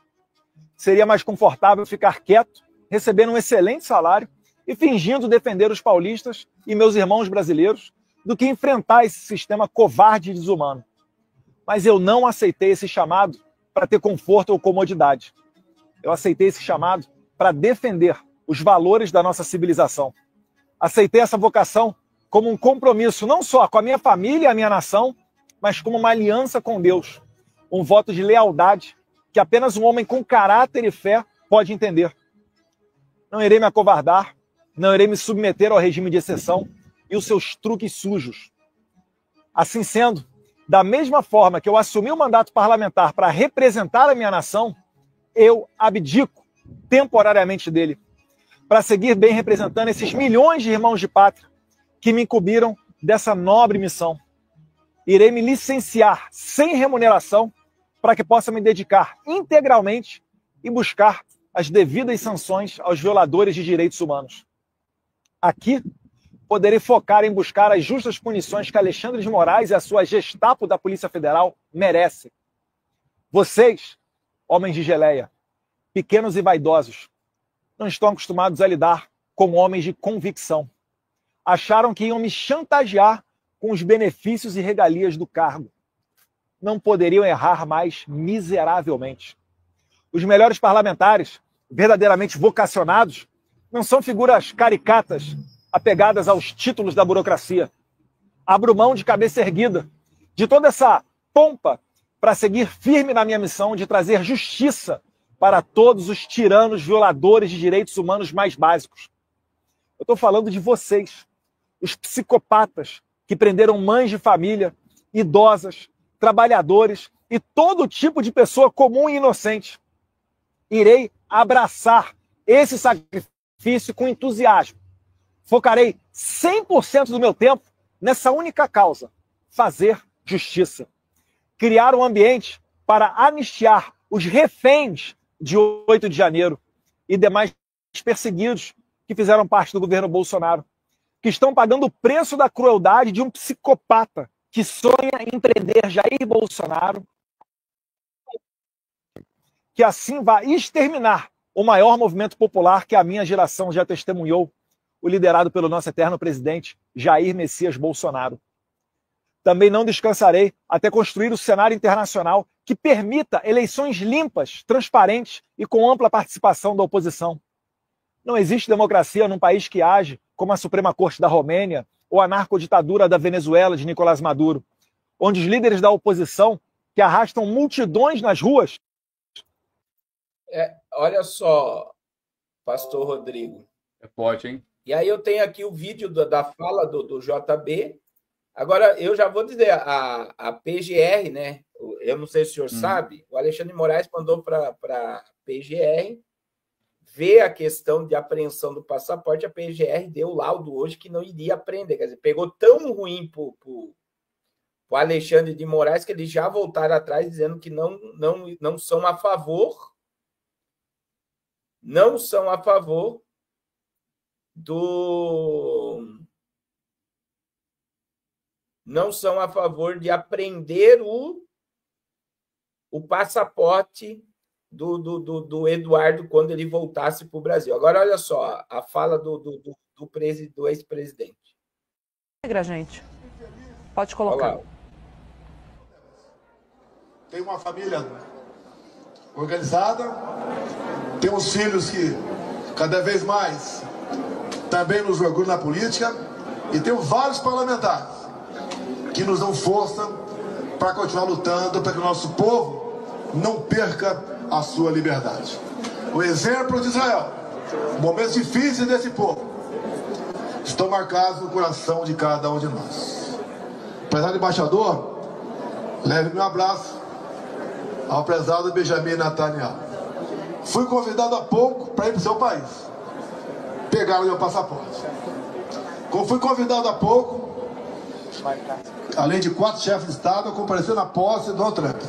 Seria mais confortável ficar quieto, recebendo um excelente salário e fingindo defender os paulistas e meus irmãos brasileiros do que enfrentar esse sistema covarde e desumano. Mas eu não aceitei esse chamado para ter conforto ou comodidade. Eu aceitei esse chamado para defender os valores da nossa civilização. Aceitei essa vocação como um compromisso não só com a minha família e a minha nação, mas como uma aliança com Deus, um voto de lealdade que apenas um homem com caráter e fé pode entender. Não irei me acovardar, não irei me submeter ao regime de exceção e os seus truques sujos. Assim sendo, da mesma forma que eu assumi o mandato parlamentar para representar a minha nação, eu abdico temporariamente dele, para seguir bem representando esses milhões de irmãos de pátria que me incumbiram dessa nobre missão. Irei me licenciar sem remuneração para que possa me dedicar integralmente e buscar as devidas sanções aos violadores de direitos humanos. Aqui, poderei focar em buscar as justas punições que Alexandre de Moraes e a sua Gestapo da Polícia Federal merecem. Vocês, homens de geleia, pequenos e vaidosos, não estão acostumados a lidar com homens de convicção. Acharam que iam me chantagear com os benefícios e regalias do cargo. Não poderiam errar mais miseravelmente. Os melhores parlamentares, verdadeiramente vocacionados, não são figuras caricatas apegadas aos títulos da burocracia. Abro mão de cabeça erguida, de toda essa pompa, para seguir firme na minha missão de trazer justiça para todos os tiranos violadores de direitos humanos mais básicos. Eu estou falando de vocês, os psicopatas que prenderam mães de família, idosas, trabalhadores e todo tipo de pessoa comum e inocente. Irei abraçar esse sacrifício com entusiasmo. Focarei 100% do meu tempo nessa única causa: fazer justiça. Criar um ambiente para anistiar os reféns de 8 de janeiro e demais perseguidos que fizeram parte do governo Bolsonaro, que estão pagando o preço da crueldade de um psicopata que sonha em prender Jair Bolsonaro, que assim vai exterminar o maior movimento popular que a minha geração já testemunhou, o liderado pelo nosso eterno presidente Jair Messias Bolsonaro. Também não descansarei até construir o cenário internacional que permita eleições limpas, transparentes e com ampla participação da oposição. Não existe democracia num país que age como a Suprema Corte da Romênia ou a narcoditadura da Venezuela de Nicolás Maduro, onde os líderes da oposição, que arrastam multidões nas ruas... Olha só, pastor Rodrigo. É forte, hein? E aí eu tenho aqui o vídeo da fala do JB. Agora, eu já vou dizer, a PGR, né? Eu não sei se o senhor sabe, o Alexandre de Moraes mandou para a PGR ver a questão de apreensão do passaporte. A PGR deu o laudo hoje que não iria apreender. Quer dizer, pegou tão ruim para o Alexandre de Moraes que eles já voltaram atrás dizendo que não são a favor, de apreender o passaporte do Eduardo quando ele voltasse para o Brasil. Agora, olha só a fala do ex-presidente. Gente, pode colocar. Olá. Tem uma família organizada, tem uns filhos que cada vez mais também nos orgulham na política, e tem vários parlamentares que nos dão força para continuar lutando para que o nosso povo não perca a sua liberdade. O exemplo de Israel, momentos difíceis desse povo, estão marcados no coração de cada um de nós. Prezado embaixador, leve meu abraço ao prezado Benjamin Netanyahu. Fui convidado há pouco para ir para o seu país. Pegaram meu passaporte. Como fui convidado há pouco, além de 4 chefes de Estado, eu compareci na posse do Donald Trump.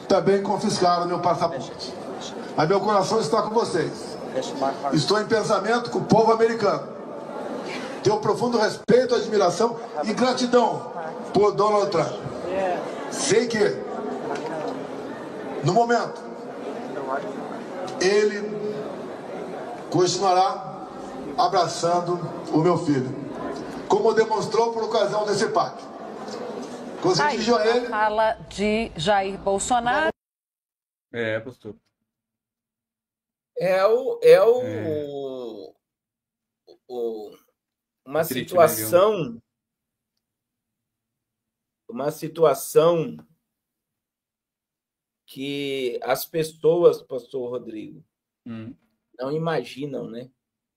Também confiscaram meu passaporte. Mas meu coração está com vocês. Estou em pensamento com o povo americano. Tenho profundo respeito, admiração e gratidão por Donald Trump. Sei que, no momento, ele continuará abraçando o meu filho, como demonstrou por ocasião desse pacto. Consegui ele. Fala de Jair Bolsonaro. Pastor. Uma situação que as pessoas, pastor Rodrigo, não imaginam, né?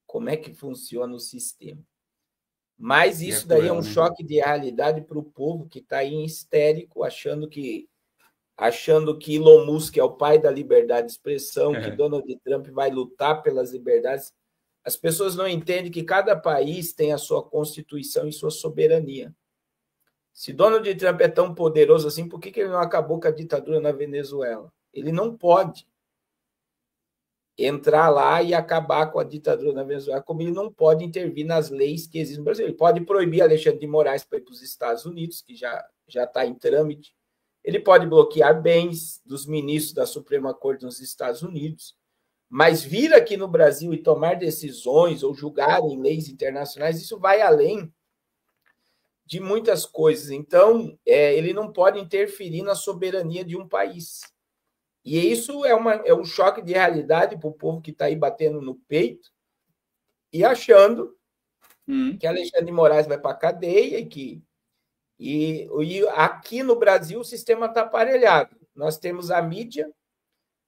Como é que funciona o sistema. Mas isso daí é um choque de realidade para o povo que está aí em histérico, achando que Elon Musk é o pai da liberdade de expressão, que Donald Trump vai lutar pelas liberdades. As pessoas não entendem que cada país tem a sua constituição e sua soberania. Se Donald Trump é tão poderoso assim, por que ele não acabou com a ditadura na Venezuela? Ele não pode entrar lá e acabar com a ditadura na Venezuela, como ele não pode intervir nas leis que existem no Brasil. Ele pode proibir Alexandre de Moraes para ir para os Estados Unidos, que já está em trâmite. Ele pode bloquear bens dos ministros da Suprema Corte nos Estados Unidos. Mas vir aqui no Brasil e tomar decisões ou julgar em leis internacionais, isso vai além de muitas coisas. Então, ele não pode interferir na soberania de um país. E isso é um choque de realidade para o povo que está aí batendo no peito e achando que Alexandre de Moraes vai para a cadeia e aqui no Brasil o sistema está aparelhado. Nós temos a mídia,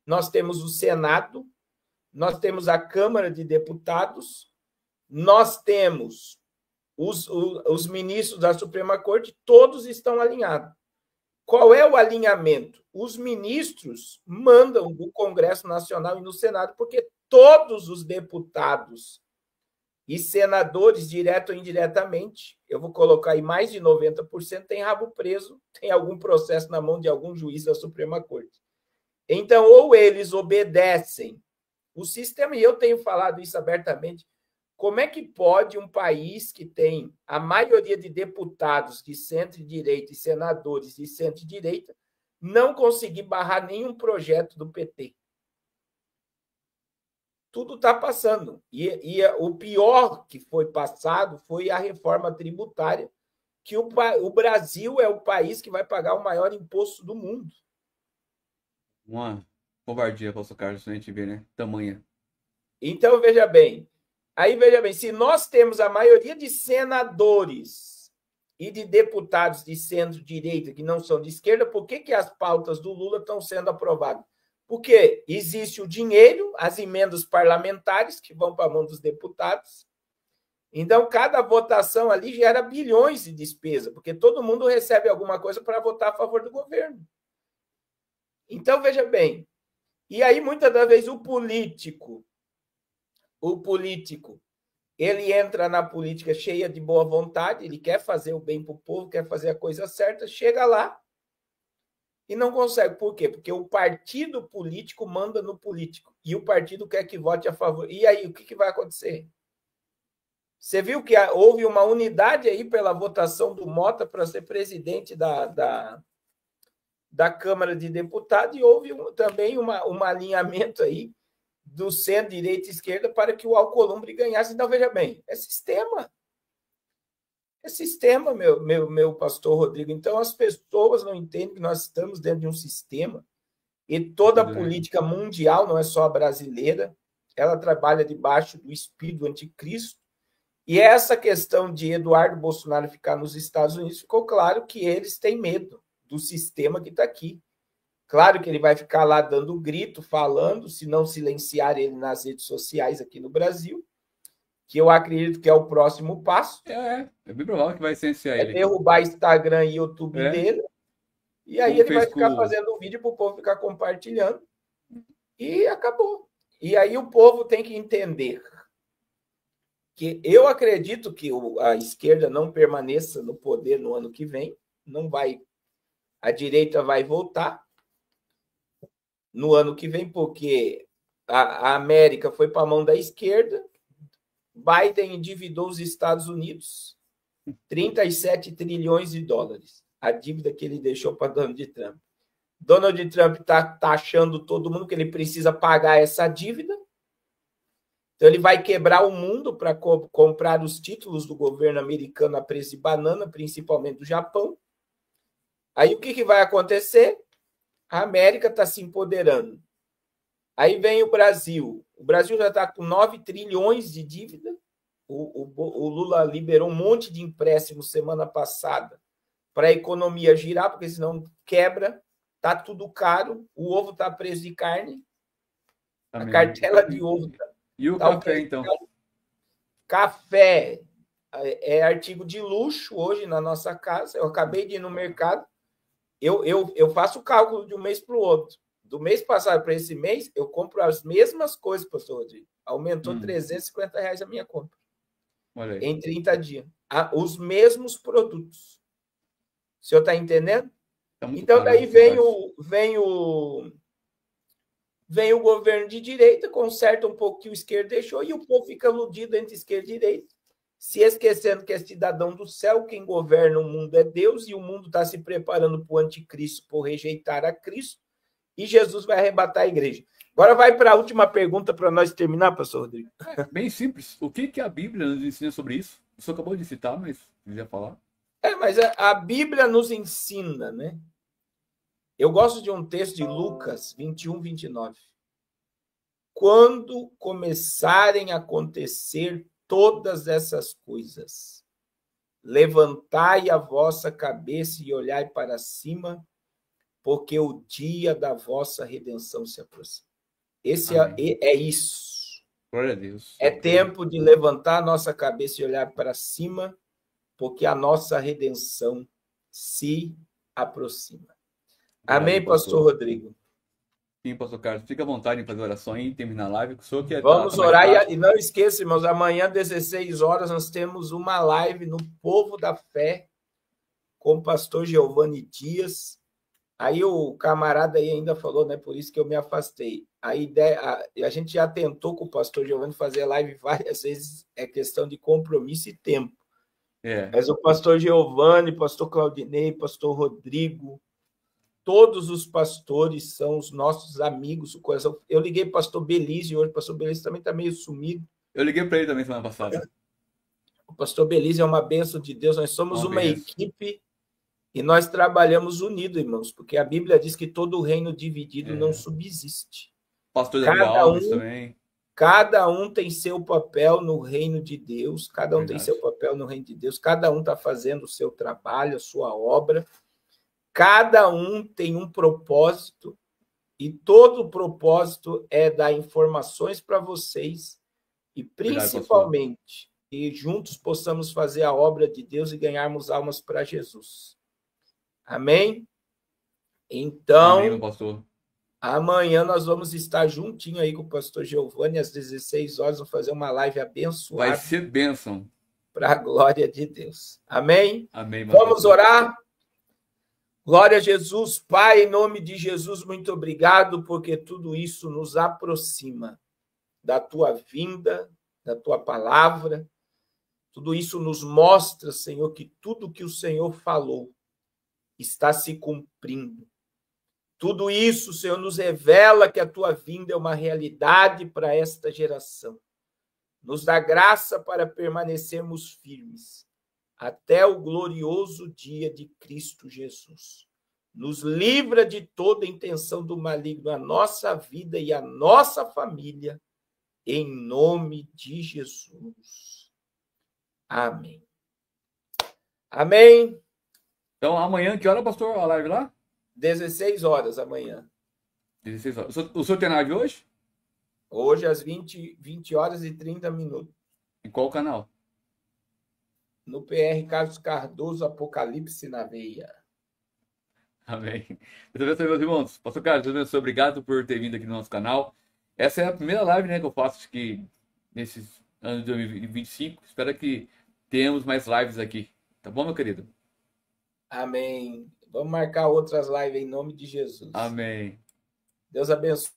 nós temos o Senado, nós temos a Câmara de Deputados, nós temos os ministros da Suprema Corte, todos estão alinhados. Qual é o alinhamento? Os ministros mandam do Congresso Nacional e no Senado, porque todos os deputados e senadores, direto ou indiretamente, eu vou colocar aí mais de 90%, tem rabo preso, tem algum processo na mão de algum juiz da Suprema Corte. Então, ou eles obedecem o sistema, e eu tenho falado isso abertamente, como é que pode um país que tem a maioria de deputados de centro-direita e senadores de centro-direita não conseguir barrar nenhum projeto do PT? Tudo está passando. E o pior que foi passado foi a reforma tributária, que o Brasil é o país que vai pagar o maior imposto do mundo. Uma covardia, pastor Carlos, se a gente ver, né? Tamanha. Então, veja bem, se nós temos a maioria de senadores e de deputados de centro-direita que não são de esquerda, por que as pautas do Lula estão sendo aprovadas? Porque existe o dinheiro, as emendas parlamentares que vão para a mão dos deputados. Então, cada votação ali gera bilhões de despesa, porque todo mundo recebe alguma coisa para votar a favor do governo. Então, veja bem, e aí muitas das vezes o político, ele entra na política cheia de boa vontade, ele quer fazer o bem para o povo, quer fazer a coisa certa, chega lá e não consegue. Por quê? Porque o partido político manda no político e o partido quer que vote a favor. E aí, o que vai acontecer? Você viu que houve uma unidade aí pela votação do Mota para ser presidente da Câmara de Deputados e houve também um alinhamento aí do centro, direita e esquerda para que o Alcolumbre ganhasse. Então, veja bem, é sistema. É sistema, meu pastor Rodrigo. Então, as pessoas não entendem que nós estamos dentro de um sistema e toda a política mundial, não é só a brasileira, ela trabalha debaixo do espírito do anticristo. E essa questão de Eduardo Bolsonaro ficar nos Estados Unidos, ficou claro que eles têm medo do sistema que está aqui. Claro que ele vai ficar lá dando grito, falando, se não silenciar ele nas redes sociais aqui no Brasil, que eu acredito que é o próximo passo. É bem provável que vai silenciar ele. Derrubar Instagram e YouTube dele, e aí ele vai ficar fazendo um vídeo para o povo ficar compartilhando, e acabou. E aí o povo tem que entender que eu acredito que a esquerda não permaneça no poder no ano que vem, não vai, a direita vai voltar no ano que vem, porque a América foi para a mão da esquerda, Biden endividou os Estados Unidos 37 trilhões de dólares, a dívida que ele deixou para Donald Trump. Donald Trump está taxando todo mundo que ele precisa pagar essa dívida, então ele vai quebrar o mundo para comprar os títulos do governo americano a preço de banana, principalmente do Japão. Aí o que vai acontecer? A América está se empoderando. Aí vem o Brasil. O Brasil já está com 9 trilhões de dívida. O Lula liberou um monte de empréstimos semana passada para a economia girar, porque senão quebra. Está tudo caro. O ovo está preço de carne. A cartela de ovo está. E o café, então? Café é artigo de luxo hoje na nossa casa. Eu acabei de ir no mercado. Eu faço o cálculo de um mês para o outro. Do mês passado para esse mês, eu compro as mesmas coisas, pastor Rodrigo. Aumentou R$350 a minha compra. Olha aí. Em 30 dias. Os mesmos produtos. O senhor está entendendo? Então, daí vem o governo de direita, conserta um pouco o que o esquerdo deixou, e o povo fica iludido entre esquerda e direita, se esquecendo que é cidadão do céu, quem governa o mundo é Deus, e o mundo está se preparando para o anticristo, por rejeitar a Cristo, e Jesus vai arrebatar a igreja. Agora vai para a última pergunta para nós terminar, pastor Rodrigo. Bem simples. O que a Bíblia nos ensina sobre isso? O senhor acabou de citar, mas quiser falar. Mas a Bíblia nos ensina, né? Eu gosto de um texto de Lucas 21, 29. Quando começarem a acontecer todas essas coisas, levantai a vossa cabeça e olhai para cima, porque o dia da vossa redenção se aproxima. Esse é isso. Glória a Deus. É tempo de levantar a nossa cabeça e olhar para cima, porque a nossa redenção se aproxima. Amém, pastor Rodrigo? Sim, pastor Carlos. Fica à vontade em fazer oração e terminar a live. O senhor Vamos orar e não esqueça, irmãos, amanhã, 16 horas, nós temos uma live no Povo da Fé com o pastor Giovanni Dias. Aí o camarada aí ainda falou, né? Por isso que eu me afastei. A ideia, a gente já tentou com o pastor Giovanni fazer live várias vezes, é questão de compromisso e tempo. Mas o pastor Giovanni, pastor Claudinei, pastor Rodrigo, todos os pastores são os nossos amigos. Eu liguei para o pastor Belize hoje, o pastor Belize também está meio sumido. Eu liguei para ele também semana passada. O pastor Belize é uma bênção de Deus, nós somos uma equipe e nós trabalhamos unidos, irmãos, porque a Bíblia diz que todo reino dividido não subsiste. Pastor Daniel Alves também. Cada um tem seu papel no reino de Deus, cada um tem seu papel no reino de Deus, cada um está fazendo o seu trabalho, a sua obra. Cada um tem um propósito e todo o propósito é dar informações para vocês e, principalmente, que juntos possamos fazer a obra de Deus e ganharmos almas para Jesus. Amém? Então, amém, pastor. Amanhã nós vamos estar juntinho aí com o pastor Giovanni às 16 horas, vamos fazer uma live abençoada. Vai ser bênção. Para a glória de Deus. Amém? Amém. Vamos orar? Glória a Jesus, Pai, em nome de Jesus, muito obrigado, porque tudo isso nos aproxima da tua vinda, da tua palavra. Tudo isso nos mostra, Senhor, que tudo que o Senhor falou está se cumprindo. Tudo isso, Senhor, nos revela que a tua vinda é uma realidade para esta geração. Nos dá graça para permanecermos firmes até o glorioso dia de Cristo Jesus. Nos livra de toda intenção do maligno, a nossa vida e a nossa família, em nome de Jesus. Amém. Amém. Então, amanhã, que hora, pastor, a live lá? 16 horas amanhã. 16 horas. O senhor tem live hoje? Hoje, às 20 horas e 30 minutos. Em qual canal? No PR Carlos Cardoso, Apocalipse na Veia. Amém. Deus abençoe, meus irmãos. Pastor Carlos, Deus abençoe. Obrigado por ter vindo aqui no nosso canal. Essa é a primeira live, né, que eu faço aqui nesses anos de 2025. Espero que tenhamos mais lives aqui. Tá bom, meu querido? Amém. Vamos marcar outras lives em nome de Jesus. Amém. Deus abençoe.